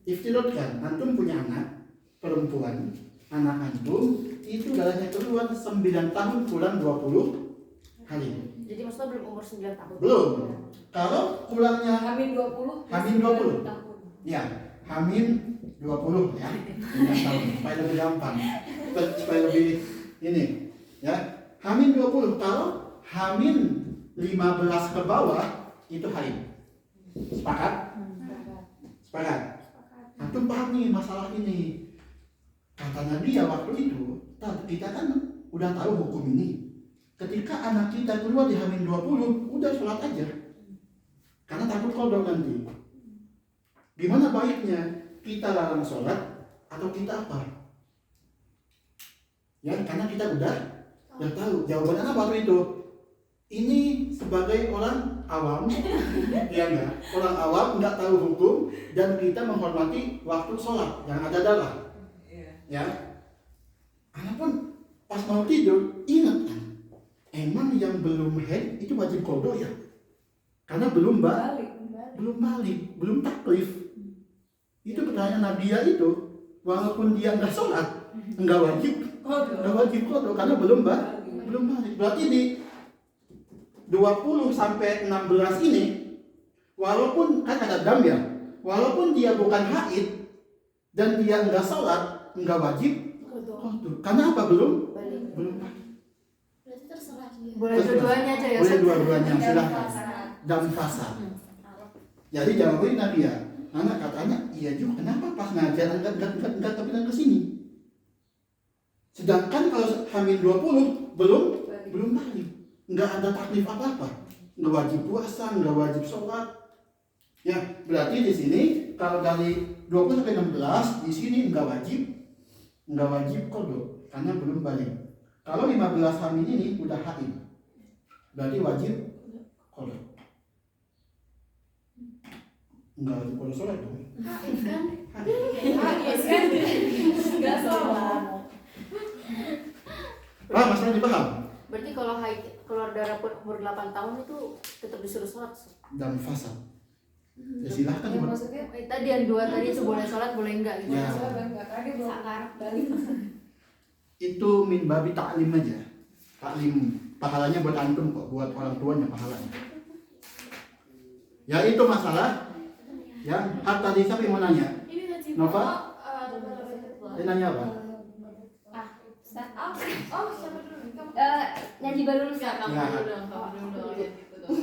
Iftirodkan, antum punya anak perempuan, anak antum itu darahnya keluar 9 tahun kurang 20 hari. Jadi maksudnya belum umur 9 tahun. Belum. Kalau kurangnya Hamin 20. Hamin 20. tahun. ya, Hamin 20 ya. 9 tahun supaya lebih gampang. Supaya lebih ini ya. Hamin 20. Kalau Hamin 15 ke bawah itu haid. Sepakat? Sepakat? Antum paham nih masalah ini. Kata Nabi ya waktu itu, kita kan udah tahu hukum ini. Ketika anak kita keluar di hamil 20, udah sholat aja. Karena takut kodok nanti. Gimana baiknya? Kita larang sholat atau kita apa? Ya, karena kita udah tahu. Jawabannya apa waktu itu? Ini sebagai orang awam, ya enggak? Orang awam nggak tahu hukum dan kita menghormati waktu sholat yang ada darah. Ya, anak pun pas mau tidur ingat kan? Emang yang belum haid itu wajib qada ya? Karena belum balik, belum taklif. Itu pertanyaan Nabiya itu, walaupun dia nggak sholat, nggak wajib qada karena belum balik. Berarti di 20 sampai 16 ini, walaupun kan ada dam ya, walaupun dia bukan haid dan dia nggak sholat, nggak wajib qada. Karena apa? Belum balik. Berarti terserah dia. Boleh dua-duanya aja ya. Boleh dua-duanya, silahkan. Dam fasad. Jadi jawabin Nabi ya, anak katanya iya juga, kenapa pas ngajar enggak kepikiran ke sini? Sedangkan kalau hamil 20 belum balik, enggak ada taklif apa-apa, enggak wajib puasa, enggak wajib sholat. Ya, berarti di sini kalau dari 20 sampai 16 di sini enggak wajib qada karena belum balik. Kalau 15 hamil ini udah haid, berarti wajib qada. Enggak wajib qada sholat dong. Haid kan? Nggak sholat. Masalah dipaham? Berarti kalau haid keluar darah pun umur 8 tahun itu tetap disuruh sholat. Dan fasad. Ya silahkan. Ya, maksudnya Tadi yang dua tadi itu boleh sholat boleh enggak gitu. Ya. enggak, karena dia belum balik. Itu min babi taklim aja. Taklim pahalanya buat antum kok, buat orang tuanya pahalanya. Ya itu masalah. Ya, tadi siapa yang mau nanya? Ini ngaji. Nova? Dia nanya apa? Siapa dulu? Kamu Najibah dulu enggak, kamu Ya. dulu dong, kamu dulu ya gitu dong.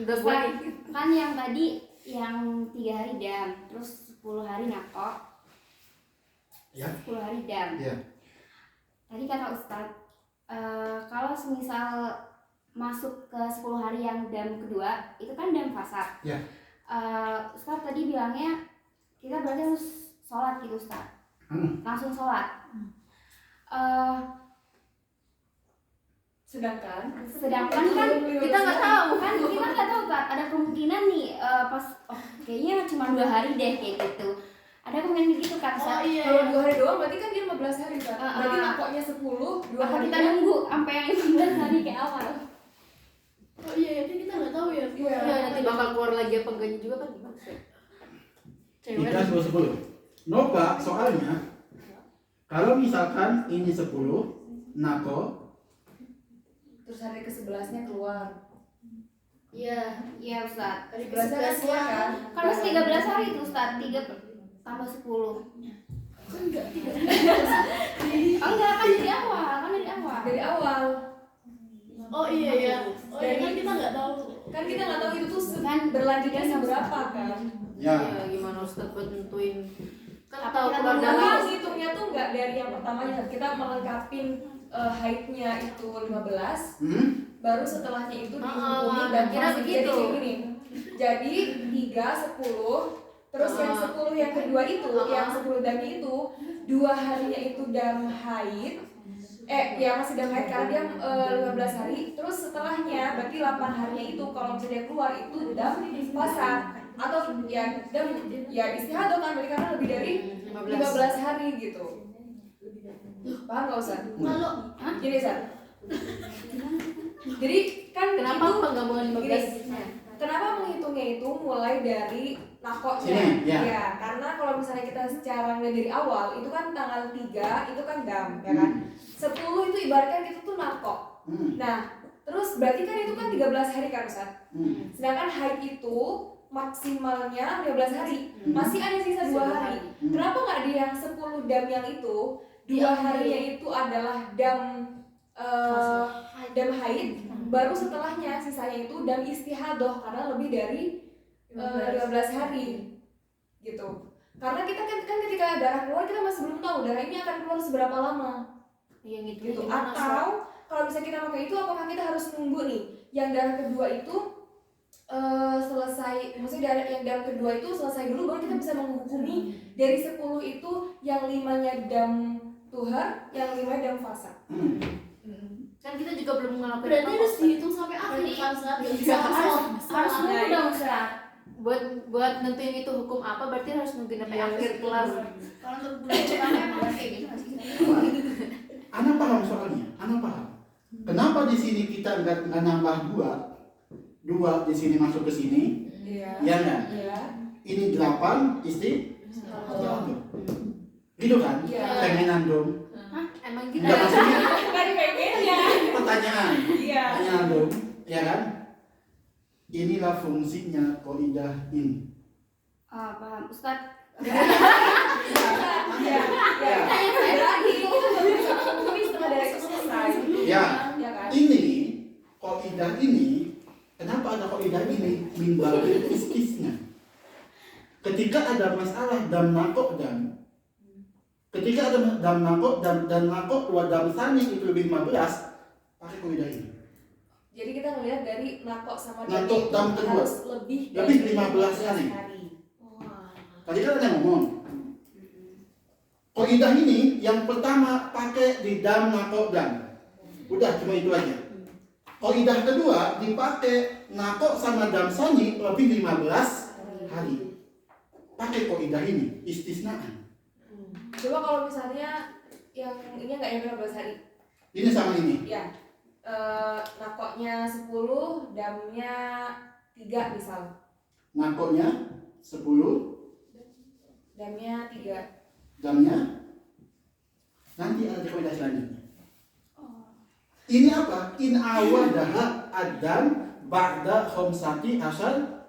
Udah buat kan yang tadi yang 3 hari dam, terus 10 hari nakok, Ya. 10 hari dam. Ya. Tadi kata Ustadz, kalau semisal masuk ke 10 hari yang dam kedua, itu kan dam fasad. Ya. Ustadz tadi bilangnya kita berarti harus sholat gitu Ustadz, langsung sholat. Sedangkan Sedangkan kita nggak tahu. kan kita nggak tahu kan, ada kemungkinan nih pas kayaknya cuma 2 hari deh kayak gitu, ada kemungkinan gitu kan Ustadz. iya. kalau 2 hari doang berarti kan dia 15 hari kan. Berarti nakoknya 10, 2 Apa hari kita nunggu sampai yang 15 hari kayak awal? Oh iya, itu kita nggak tahu ya. Iya. ya, nanti bakal keluar lagi apa enggaknya juga kan gimana sih? Cewek. 3 10. Nova soalnya kalau misalkan ini 10 nako terus hari ke-11-nya keluar. Iya. Iya Ustadz. Hari ke-11-nya kan keluar kan? Kan masih 13 hari itu Ustadz, 3 tambah 10. Enggak, tidak. Enggak, kan dari awal, Dari awal. Oh iya ya. Oh iya kan kita nggak tahu. Kan kita nggak tahu itu tuh Kan berlanjutnya seberapa kan. ya. Ya, gimana Ustadz buat nentuin? Kan Apa tahu kita keluar nunggu darah. Karena ngitungnya tuh nggak dari yang pertamanya, kita melengkapin haidnya itu 15, baru setelahnya itu dihukumi dan kira masih begitu. jadi kayak gini. Jadi 3, 10, terus yang 10 yang kedua itu, yang 10 damnya itu 2 harinya itu dam haid. Ya masih dam haid karena dia 15 hari. Terus setelahnya berarti 8 harinya itu kalau misalnya dia keluar itu dam fasad atau ya dam ya istihadah kan, berarti karena lebih dari 15 hari gitu. Paham gak Ustaz? Kalau Gini Ustaz. Jadi kan Kenapa itu penggabungan 15? gini, kenapa menghitungnya itu mulai dari nakoknya? Sini, ya. Ya, karena kalau misalnya kita secara ngeliat dari awal itu kan tanggal 3 itu kan dam, ya kan? 10 itu ibaratkan itu tuh nakok. Nah, terus berarti kan itu kan 13 hari kan Ustaz? Sedangkan haid itu maksimalnya 15 hari. Masih ada sisa 2 hari. Kenapa nggak di yang 10 dam yang itu 2 harinya itu adalah dam dam haid, baru setelahnya sisanya itu dam istihadah karena lebih dari 15 hari gitu. Karena kita kan ketika darah keluar kita masih belum tahu darah ini akan keluar seberapa lama Yang gitu. Atau kalau bisa kita pakai itu, apakah kita harus nunggu nih yang darah kedua itu selesai, maksudnya yang darah kedua itu selesai dulu baru kita bisa menghukumi dari 10 itu yang 5-nya dam tuhar, yang 5 dam fasa. Kan kita juga belum ngelakuin Berarti apa-apa. harus dihitung sampai akhir kan saat nggak bisa Harus nunggu dong Ustaz. buat nentuin itu hukum apa berarti harus nungguin sampai akhir kelas. Kalau untuk bulan pertama emang kayak gitu nggak sih? Ana paham soalnya, Ana paham. Kenapa di sini kita nggak nambah dua di sini masuk ke sini, Iya. ya kan? Iya. Ini 8 istihadah, gitu kan? Iya. Pengenan dong. Emang gitu. Enggak maksudnya Kan pengennya. pertanyaan, Iya. pertanyaan dong, ya kan? Inilah fungsinya qaidah ini. Paham Ustaz. Iya. Iya. Berarti itu baru bisa menghukumi setelah darah itu selesai. Ya, Ya kan? ini qaidah ini, kenapa ada qaidah ini? Min babil istisna. Ketika ada masalah dam nakok dan ketika ada dam nakok dan nakok dua dam sani itu lebih 15, pakai qaidah ini. Jadi kita ngelihat dari nakok sama Nakok itu dam kedua. harus lebih Lebih 15 hari. Tadi kan ada ngomong. Qaidah ini yang pertama pakai di dam nakok dan. Udah cuma itu aja. Qaidah kedua dipakai nakok sama dam sani lebih 15 hari. Pakai qaidah ini istisnaan. Coba kalau misalnya yang ini nggak yang 15 hari. Ini sama ini. Ya. Nakoknya 10, damnya 3 misal. Nakoknya 10, Damnya 3. damnya nanti ada qaidah selanjutnya. Ini apa? In awadaha adam ba'da khamsati asal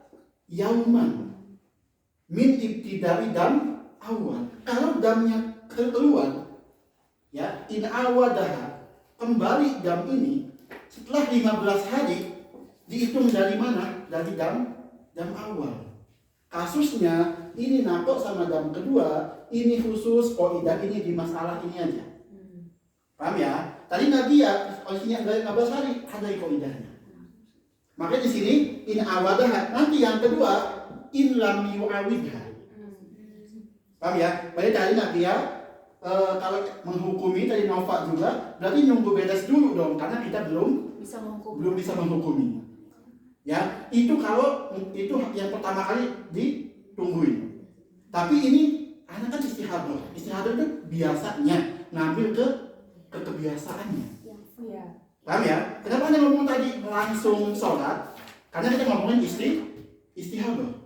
yauman min ibtida'i dam awal. Kalau damnya keluar, ya, in awadaha kembali dam ini setelah 15 hari dihitung dari mana? Dari dam awal. Kasusnya ini nakok sama dam kedua, ini khusus qaidah ini di masalah ini aja. Paham ya? Tadi Nabi ya, kalau sini ada 15 hari ada qaidahnya. Makanya di sini in awadaha, nanti yang kedua in lam yu'awidha. Paham ya? Berarti tadi Nabi ya, kalau menghukumi tadi Nova juga, berarti nunggu beres dulu dong, karena kita belum bisa menghukumi. Ya, itu kalau itu yang pertama kali ditungguin. Tapi ini anak kan istihadah. Istihadah itu biasanya ngambil ke kebiasaannya. Iya. Paham ya? Kenapa anda ngomong tadi langsung sholat? Karena kita ngomongin istihadah.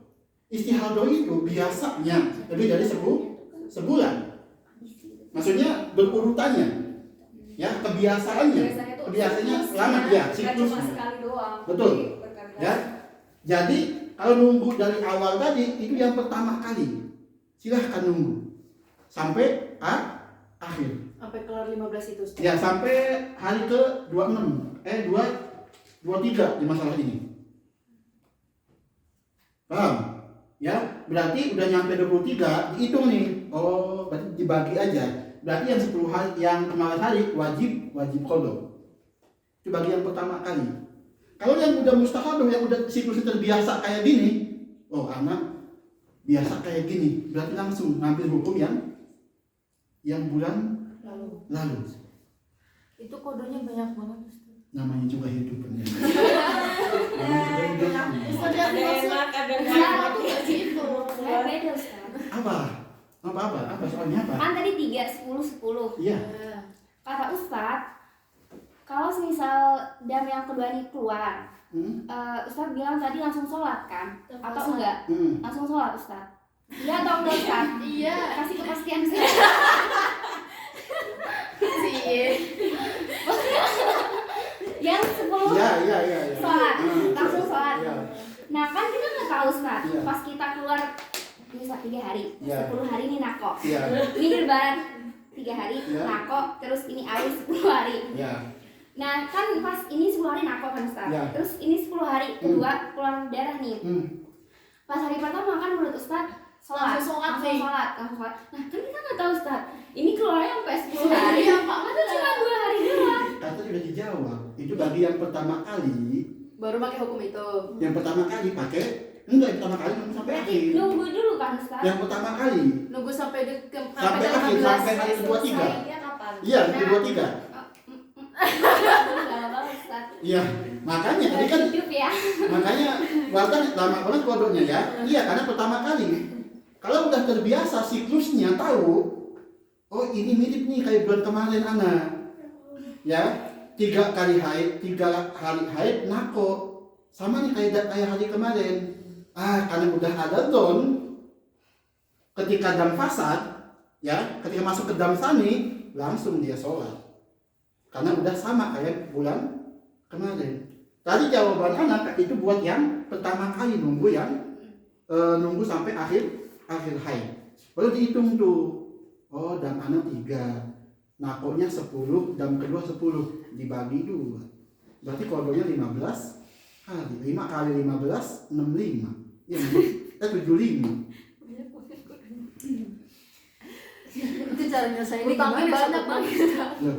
Istihadah itu biasanya lebih dari sebulan. Maksudnya berurutannya. Ya, kebiasaannya. Kebiasaannya lama ya, Nggak siklus. cuma sekali doang. Betul. Jadi berkali-kali. Ya. Jadi kalau nunggu dari awal tadi itu yang pertama kali. Silahkan nunggu sampai akhir. Sampai keluar 15 itu. Ya, sampai hari ke 23 di masalah ini. Paham? Ya, berarti udah nyampe 23, dihitung nih. Oh, berarti dibagi aja. Berarti yang 10 hari, yang kemarin hari wajib qada. Itu bagi yang pertama kali. Kalau yang udah mustahadah, yang udah siklus terbiasa kayak gini, oh anak biasa kayak gini, berarti langsung ngambil hukum yang bulan lalu. Itu kodenya banyak banget. Namanya juga hidup bener. Ustaz yang Ada dimaksud enak, ada Sarah tuh gak gitu. Saya beda Ustaz. Apa soalnya apa? Kan tadi 3, 10, 10. Iya. Kata Ustaz, kalau misal dam yang kedua ini keluar, Ustaz bilang tadi langsung sholat kan? Atau enggak? Langsung sholat Ustaz? Iya atau enggak Ustaz? Iya. Kasih kepastian Ustaz. Yang 10 Iya. sholat, langsung sholat. Iya. Nah kan kita nggak tahu Ustaz, Iya. pas kita keluar bisa 3 hari, Iya. 10 hari ini nakok. Iya. Ini lebaran 3 hari Iya. nakok, terus ini awis 10 hari. Iya. Nah kan pas ini 10 hari nakok kan Ustaz. Iya. Terus ini 10 hari kedua keluar darah nih. pas hari pertama kan menurut Ustaz Langsung sholat nih. langsung sholat. Nah kan kita nggak tahu Ustaz, ini keluarnya sampai 10 hari apa? Masa cuma 2 hari doang? Kata sudah dijawab. Itu bagi yang pertama kali. Baru pakai hukum itu. Yang pertama kali pakai, enggak yang pertama kali nunggu sampai Berarti akhir. nunggu dulu kan Ustaz? Yang pertama kali Nunggu sampai sampai akhir, sampai hari kedua tiga. Selesainya kapan? Iya, kedua tiga. Enggak apa Ustaz. Iya, makanya tadi kan Hidup ya. makanya Waltan lama banget kodoknya ya. Iya, karena pertama kali. Kalau udah terbiasa siklusnya tahu, oh ini mirip nih kayak bulan kemarin anak. Ya, 3 kali haid, 3 hari haid nako. Sama nih kayak hari kemarin. Karena udah ada don, ketika dam fasad, ya, ketika masuk ke dam sani, langsung dia sholat. Karena udah sama kayak bulan kemarin. Tadi jawaban anak itu buat yang pertama kali nunggu nunggu sampai akhir haid. Baru dihitung tuh. Oh, dam anak 3. Nakonya 10, dam kedua 10 dibagi 2. Berarti kodonya 15 kali. 5 kali 15 65. Ya, 75. Itu cara nyelesain ini Utangnya gimana? banyak banget. Loh,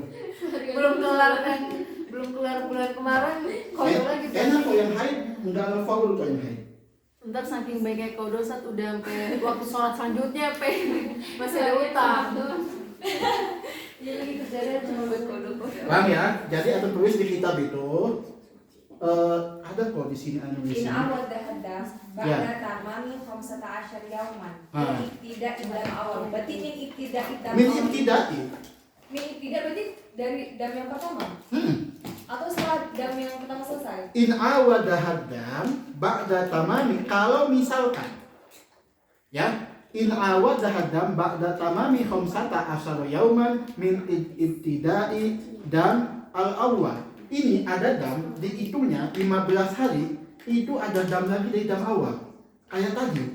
belum kelar bulan kemarin kodo lagi. enak kok yang haid, enggak ngefaul kok yang haid. Ntar saking baiknya kodo saat udah sampai waktu sholat selanjutnya masih ada utang. Jadi kerjanya cuma buat kode-kode. Bang ya, jadi ada tulis di kitab itu ada kok di sini anu di In sini. awal dahadam ba'da tamami 15 yauman. Tidak idam awal. Berarti min ibtida idam Min awal. ibtidai. Min ibtida berarti dari dam yang pertama atau setelah dam yang pertama selesai? In awada hadam ba'da tamami, kalau misalkan ya, in awada hadam ba'da tamami 15 yauman min ibtidai dan al-awwal. Ini ada dam dihitungnya 15 hari, itu ada dam lagi dari dam awal. Kayak tadi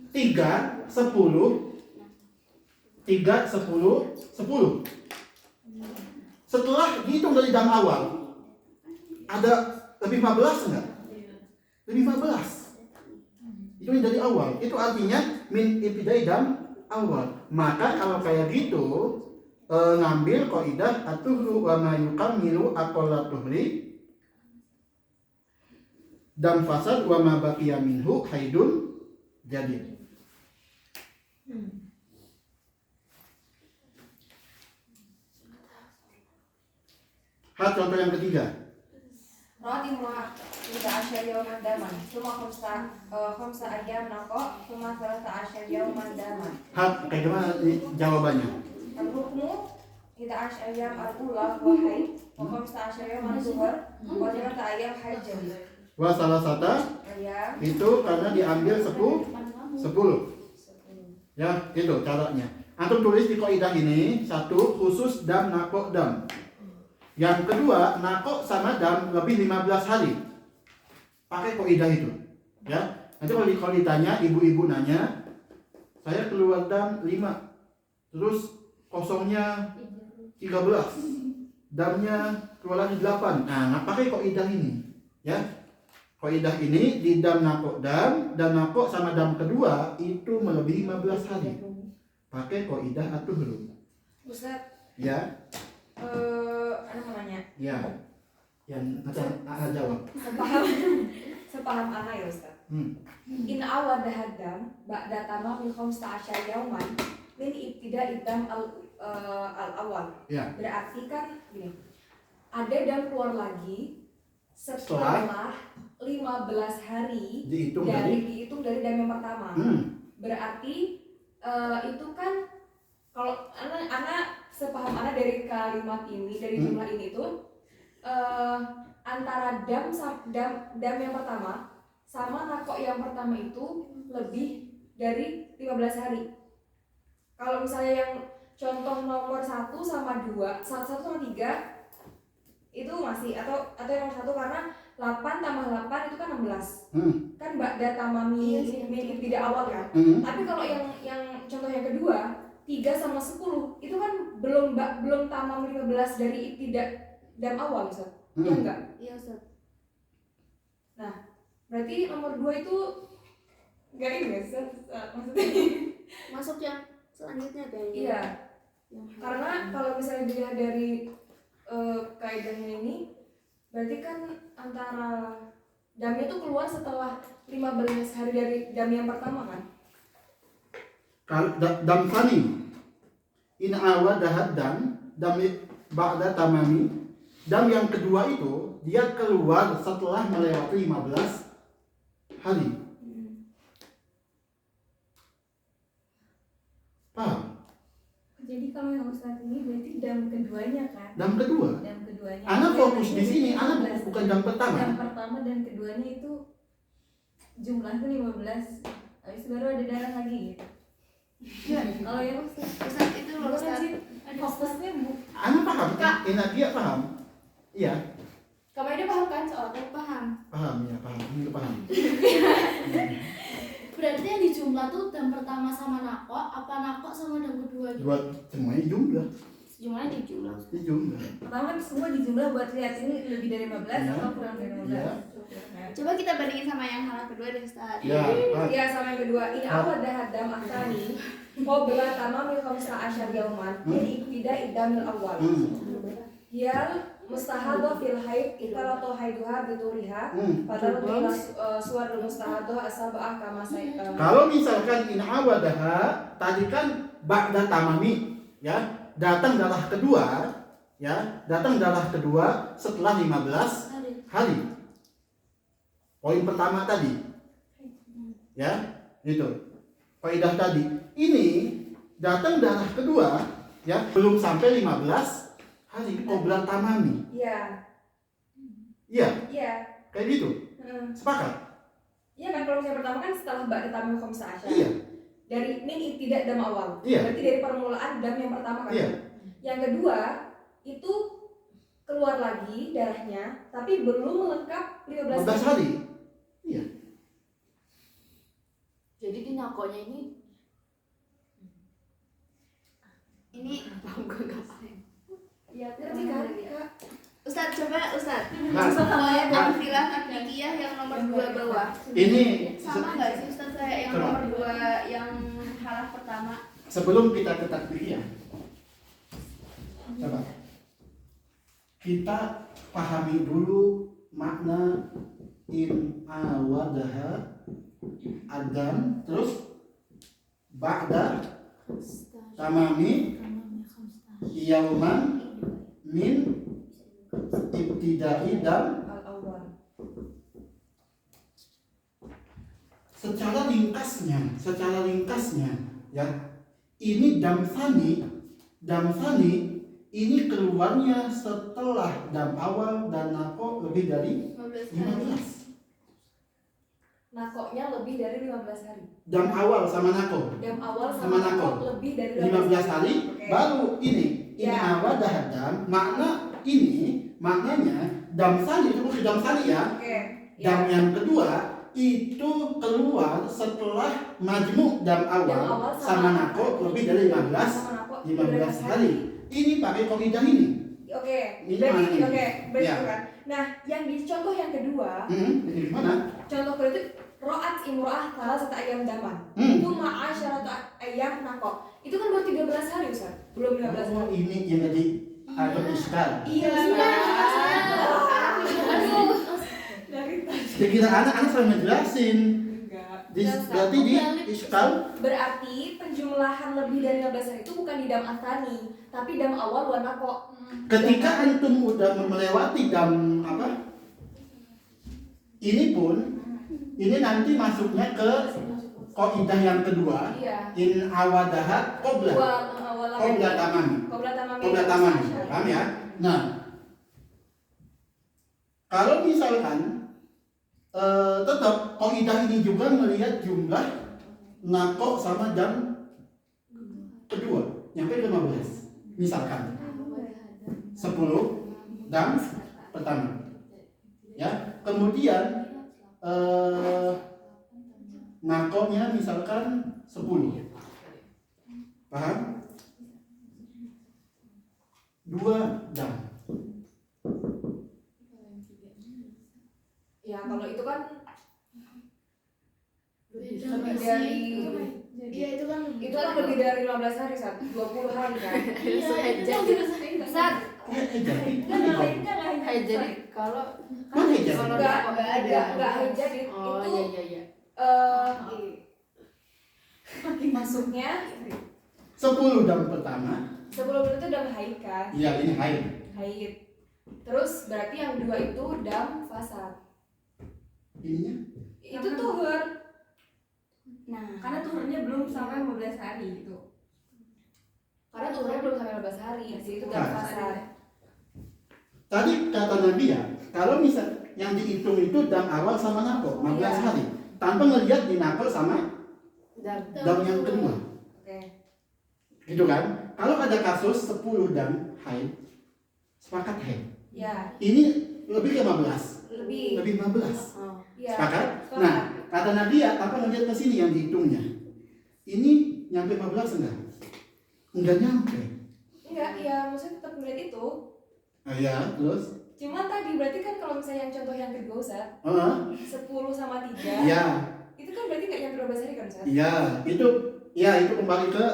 3, 10 10. Setelah dihitung dari dam awal, ada lebih 15 enggak? Lebih 15. Itu yang dari awal. Itu artinya min ibtidai dam awal. Maka kalau kayak gitu, ngambil kaidah atuhru wa ma yukammilu aqalla tuhri dam fasad wa ma baqiya minhu haidun jadi. Contoh yang ketiga. Roti muah tidak asyar yauman daman. Cuma khamsa ayam nako. Cuma 13 yauman daman. Kayak gimana jawabannya? Al-hukmu tidak asyar ayam al-ula wa haid. Wa khamsa asyar yauman zuhur. Wa 3 ayam haid jadi. Wa salah satu Ayam itu karena diambil 10. Ya, itu caranya. Antum tulis di kaidah ini, 1 khusus dam nako dam. Yang kedua, nako sama dam lebih 15 hari. Pakai kaidah itu. Ya. Nanti kalau ditanya, ibu-ibu nanya, saya keluar dam 5. Terus kosongnya 13. Damnya keluar lagi 8. Nah, pakai kaidah ini. Ya. Kaidah ini di dam nako dam dan nako sama dam kedua itu melebihi 15 hari. Pakai kaidah atuhru. Ustaz, Ya. Ana mau nanya. Ya. Yang ada jawab. Sepaham ana ya Ustaz. Hmm. In awal dahadam ba'da tamamil 15 yauman min ibtida idam al-awal. Ya. Berarti kan gini. Ada dam keluar lagi setelah 15 hari Dihitung dihitung dari dam yang pertama. Berarti itu kan kalau anak sepaham anak dari kalimat ini, dari jumlah ini tuh antara dam yang pertama sama nakok yang pertama itu lebih dari 15 hari. Kalau misalnya yang contoh nomor 1 sama 2, 1 sama 3 itu masih atau yang nomor 1 karena 8 tambah 8 itu kan 16. Kan ba'da tamami min tidak awal kan. Tapi kalau yang contoh yang kedua 3 sama 10 itu kan belum tamam 15 dari tidak dam awal Ustaz. Iya enggak? Iya Ustaz. Nah, berarti nomor 2 itu Enggak ini ya, maksudnya. Masuk yang selanjutnya kayaknya. Iya, Yang karena kalau misalnya dilihat dari kaidahnya ini, berarti kan antara damnya tuh keluar setelah 15 hari dari dam yang pertama kan? Kalau dam tsani in awadahat dam ba'da tamami, dam yang kedua itu dia keluar setelah melewati 15 hari. Paham? Jadi kalau yang Ustadz ini berarti dam keduanya kan? Dam kedua. Dam keduanya. Anak fokus di sini, anak bukan dam pertama. Dam pertama dan keduanya itu jumlahnya 15. Habis itu baru ada darah lagi gitu. Kalau yang Ustaz itu loh Ustaz. Fokusnya Anak paham? Dia paham? Iya, Kak Maida paham kan soalnya? paham. paham ya, paham. Ini paham. Berarti yang dijumlah tuh dam pertama sama nako, apa nako sama dam kedua gitu? Buat semuanya jumlah. Jumlahnya dijumlah. Ini jumlah. pertama kan semua dijumlah buat lihat ini lebih dari 15 Iya. atau kurang dari 15. Iya. Coba kita bandingin sama yang hal kedua deh Ustaz. Ya, Pak. Iya, sama yang kedua. Ini awal dam aktani. Qabla tamamil 15 yauman. Jadi ibtida idamil awal. Yal mustahadha fil haid itaratu haiduha bituriha. Padahal bila suar mustahadha asabah kama Kalau misalkan in awadaha tadi kan ba'da tamami, ya. Datang darah kedua, ya. Datang darah kedua setelah 15 hari. Poin pertama tadi. Ya, itu. Kaidah tadi. Ini datang darah kedua, ya, belum sampai 15 hari qabla tamami. Iya. Iya, Iya. kayak gitu. Sepakat? Iya kan, kalau misalnya pertama kan setelah ba'da tamamil 15. Iya. Dari min tidak dam awal. Iya. Berarti dari permulaan dam yang pertama kan. Iya. Yang kedua itu keluar lagi darahnya, tapi belum melengkap 15 15 hari. Iya. Jadi di nakonya ini Iya, ngerti kan? Kak? Ustaz coba Ustaz. Nah, Dalam filah takdikiyah yang nomor 2 bawah. ini Sama nggak sih Ustaz kayak yang Coba. nomor 2 yang halah pertama? sebelum kita ke takbiriyah, coba kita pahami dulu makna in awadaha adam, terus ba'da tamami yauman min ibtidai dam. Al-awwal. Secara ringkasnya, ya, ini dam tsani ini keluarnya setelah dam awal dan nako lebih dari 15 hari. 15. Nakoknya lebih dari 15 hari. Dam awal sama nako Dam awal Sama sama nakok. nakok lebih dari 15 hari. Oke. Baru ini Ya. awadah dam, maknanya dam tsani itu bukan dam tsani ya. Oke. Dam yang kedua itu keluar setelah majmu dam awal, Dam awal sama nako lebih dari 15 sama nakok 15 hari. Ini pakai kaidah ini. Oke. Ini Berarti mana ini? oke, berarti Ya. kan. Nah, yang di contoh yang kedua, Ini gimana? contoh kedua itu ro'at imro'ah salah satu ayam daman. Itu ma'asyaratu ayam nakok. Itu kan baru 13 hari, Ustaz. Belum 15 Oh, hari. ini yang tadi ada iskal. Iya. Dari tadi. Saya kira anak-anak selalu ngejelasin. Enggak. Berarti di iskal. Berarti penjumlahan lebih dari 15 hari itu bukan di dam athani, tapi dam awal wa nakok. Ketika antum udah melewati dam apa? Ini pun ini nanti masuknya ke kaidah yang kedua. Iya. In awadahat qabla Qabla tamami. Qabla Tamami. Paham ya? Nah, kalau misalkan tetap kaidah ini juga melihat jumlah nako sama dam kedua nyampe 15. Misalkan 10 dam pertama. Ya, kemudian nakonya misalkan 10. Paham? 2 dam. Ya, kalau itu kan lebih dari Iya itu kan itu kan lebih dari 15 hari, 20 hari kan. Iya itu kan Saat Haid jadi kalau Mana hijab? kalau Enggak haid jadi Oh itu iya. masuknya 10 dam pertama. sebelum itu dam haid kan. Iya, ini haid. Haid. Terus berarti yang kedua itu dam fasad. Ininya Itu tuhur. nah Karena turunnya belum sampai 15 hari gitu. Karena tuhurnya belum sampai 15 hari. Jadi itu dam Nah. fasad. tadi kata Nabi ya, kalau misal yang dihitung itu dam awal sama nako 15 Iya. hari. Tanpa ngelihat di nako sama dam yang kedua. Oke. Gitu kan? Kalau ada kasus 10 dam haid, sepakat haid. Ya, Ini lebih ke 15. lebih. Lebih 15. Ya. Sepakat? Sepakat. Nah, kata Nabi ya, tanpa ngelihat ke sini yang dihitungnya. Ini nyampe 15 enggak? Enggak nyampe. Enggak, ya maksudnya tetap ngeliat itu. Ya, terus? Cuman tadi berarti kan kalau misalnya yang contoh yang kedua Ustaz, 10 sama 3 Iya, itu kan berarti nggak nyampe 12 hari kan Ustaz? iya, itu kembali ke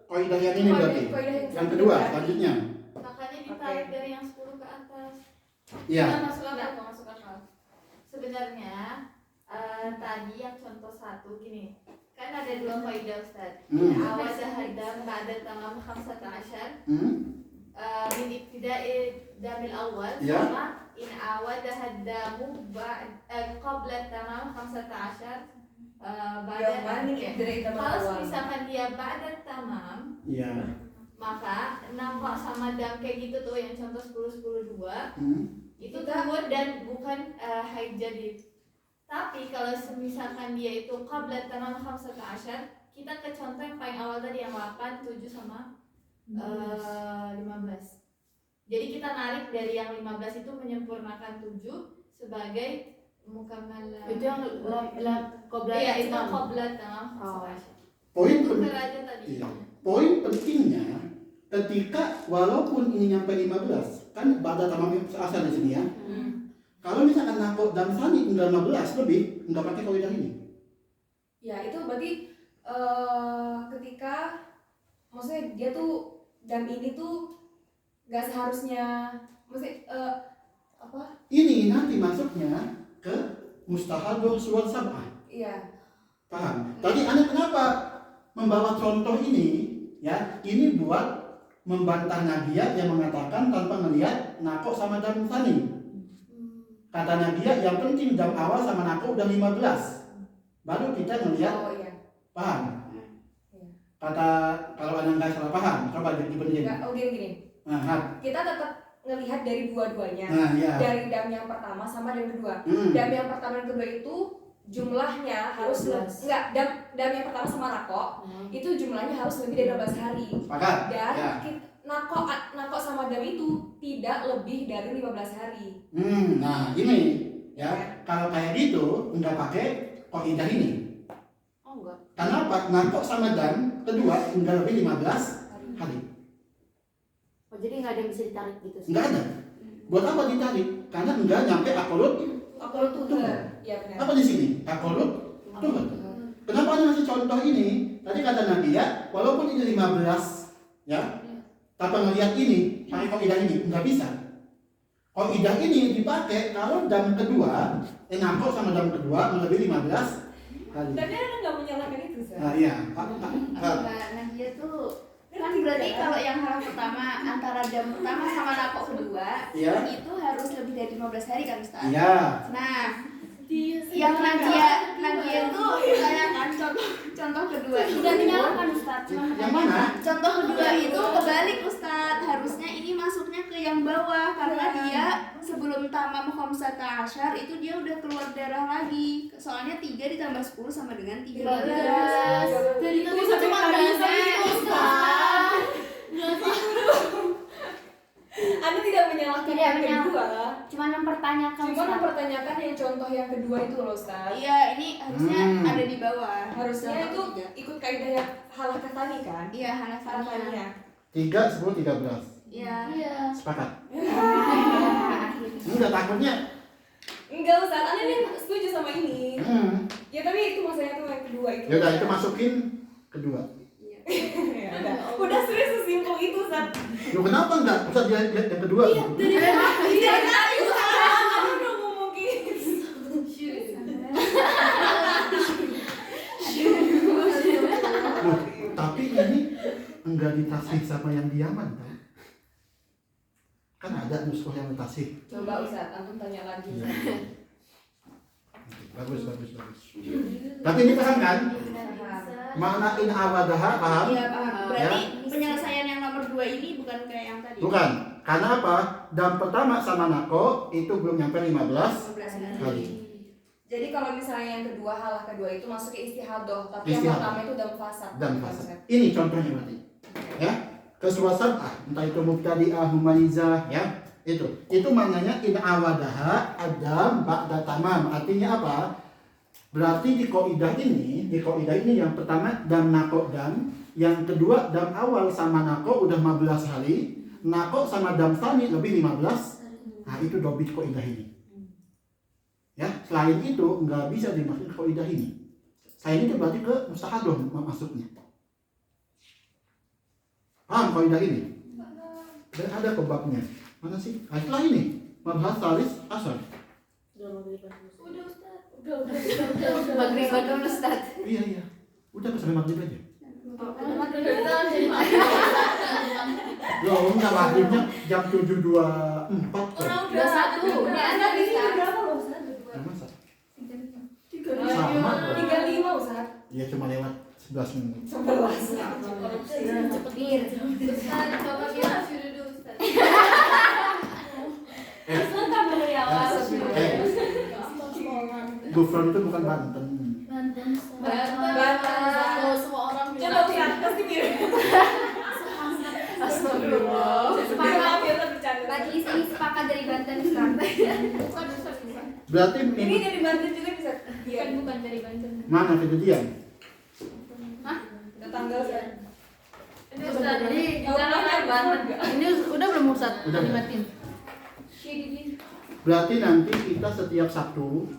kaidah yang ini berarti. Kaidah Yang kedua, berarti. selanjutnya. Makanya ditarik dari yang 10 ke atas. Iya. Nah, masuk akal. Sebenarnya tadi yang contoh 1 gini. Kan ada 2 kaidah Ustaz. Awal hadam ba'da tamam 15 min ibtida'i damil awal Ya. sama in awal hadamu qabla tamam 15 Yang min ibtida'i damil kalau awal. misalkan dia ba'da tamam Iya. maka nampak sama dam kayak gitu tuh yang contoh 10-10-2 itu Kita- tuhur dan bukan haid jadid. Tapi kalau misalkan dia itu qabla tamam 15 kita ke contoh yang paling awal tadi yang 8, 7 sama 15. Jadi kita narik dari yang 15 itu menyempurnakan 7 sebagai mukammalah. Itu yang kobra Iya, itu qabla tamam Oh. 15. Poin Tukar aja tadi. Iya. Poin pentingnya ketika walaupun ini nyampe 15, kan pada tamam asal di sini ya. Kalau misalkan nako dam sani enggak 15 lebih, enggak pakai kaidah ini. Ya itu berarti ketika maksudnya dia tuh dam ini tuh nggak seharusnya maksudnya apa? Ini nanti masuknya ke mustahadah suwal sab'ah. Iya. Paham? Tadi Anda kenapa membawa contoh ini? Ya, ini buat membantah Nabiya yang mengatakan tanpa melihat nako sama dam sani. Kata Nabiya yang penting dam awal sama nako udah 15. Baru kita melihat. Oh iya. Paham? Iya. Kata kalau Anda nggak salah paham, coba dibenerin. Nggak, gini. Nah, Kita tetap ngelihat dari dua-duanya. ya. Dari dam yang pertama sama dam kedua. Hmm. Dam yang pertama dan kedua itu jumlahnya harus 12. enggak dam yang pertama sama nako itu jumlahnya harus lebih dari 12 hari. Sepakat? Dan Ya. nako sama dam itu tidak lebih dari 15 hari. Nah ini ya, kalau kayak gitu nggak pakai kaidah ini. Oh enggak. Kenapa? Nako sama dam kedua nggak lebih 15 hari. Oh jadi nggak ada yang bisa ditarik gitu. Nggak ada. Buat apa ditarik? Karena nggak nyampe akolut. Kalau tuh ya benar. Apa di sini? Akolut tuhur. Kenapa Anda ngasih contoh ini? Tadi kata Nabi ya, walaupun ini 15 ya, tanpa ngelihat ini, pakai kaidah ini nggak bisa. Kaidah ini dipakai kalau dam kedua, nako sama dam kedua melebihi 15 hari. Tapi Anda nggak menyalahkan itu, Sir. Nah, iya. Nah dia tuh kan berarti kalau yang hal pertama antara dam pertama sama nako kedua Iya. itu harus lebih dari 15 hari kan Ustaz? Iya. Nah yang Nadia itu tanyakan contoh kedua itu Udah menyalahkan Ustaz. Yang mana? contoh kedua itu kebalik Ustaz, harusnya ini masuknya ke yang bawah karena dia sebelum tamam 15 itu dia udah keluar darah lagi, soalnya 3 ditambah 10 sama dengan 13. Dari tadi saya cuma bahasa itu Ustaz. Anda tidak menyalahkan Tidak yang menyalahkan. kedua. Cuma mempertanyakan Cuma Ustaz. mempertanyakan yang contoh yang kedua itu loh, Ustaz. Iya, ini harusnya ada di bawah. Harusnya itu Contoh tiga. ikut kaidah yang halah tani kan? Iya, hanafannya. Halafannya. 3, 10, 13. Iya. Iya. Sepakat. Akhirnya. Enggak takutnya. Enggak, Ustaz. Anda ini setuju sama ini. Ya tapi itu maksudnya tuh yang kedua itu. Ya udah itu masukin kedua. Ya udah serius sesimpel itu Ustaz. Lu kenapa enggak? Ustaz dia lihat yang kedua. Iya, dari Iya tadi Ustaz. Aku udah ngomong gitu. Loh, tapi ini enggak ditasih sama yang di Yaman kan? Kan ada nuskah yang ditasih. Coba Ustaz, antum tanya lagi. Bagus. Tapi ini paham kan? Makna in awadaha, paham? Iya, paham. Berarti Ya. penyelesaian yang nomor 2 ini bukan kayak yang tadi. Bukan. Karena apa? Dam pertama sama nako itu belum nyampe 15 15 kali. Jadi kalau misalnya yang kedua halah kedua itu masuk ke istihadoh, tapi Istihadoh. yang pertama itu dam fasad. Dan fasa. Ini contohnya berarti. Ya. Kesuasaan entah itu mubtadi'ah, mumayyizah, ya. Itu maknanya in awadaha adam ba'da tamam. Artinya apa? Berarti di kaidah ini yang pertama dam nako dam, yang kedua dam awal sama nako udah 15 kali, nako sama dam tsani lebih 15. Nah, itu dobit kaidah ini. Ya, selain itu nggak bisa dimasukin kaidah ini. Selain itu berarti ke mustahadoh masuknya. Paham kaidah ini? Dan ada kebabnya. Mana sih? Ah, itulah ini. Mabhas talis asal. Udah Ustaz. Maghrib dulu Ustaz. Iya. Udah sampai maghrib aja. Loh, enggak maghribnya jam 7.24 kok. Orang Udah satu. Udah ada di sini berapa loh Ustaz? Yang masa? 35. Sama. 35 Ustaz. Iya cuma lewat 11 menit. 11. Cepet. Ustaz, coba kita suruh dulu Ustaz. Gufron itu bukan Banten. Banten. Banten. Semua orang Coba Ustaz, pasti mirip. Astagfirullah. Maaf ya Ustaz bercanda. Majelis ini sepakat dari Banten sekarang. Bukan Ustaz, bukan. Berarti Ini dari Banten juga bisa. Iya. Bukan dari Banten. mana kejadian? Udah tanggal Ustaz. Ini Ustaz, jadi Jawabannya Banten. Ini udah belum Ustaz? Udah. Dimatiin. Berarti nanti kita setiap Sabtu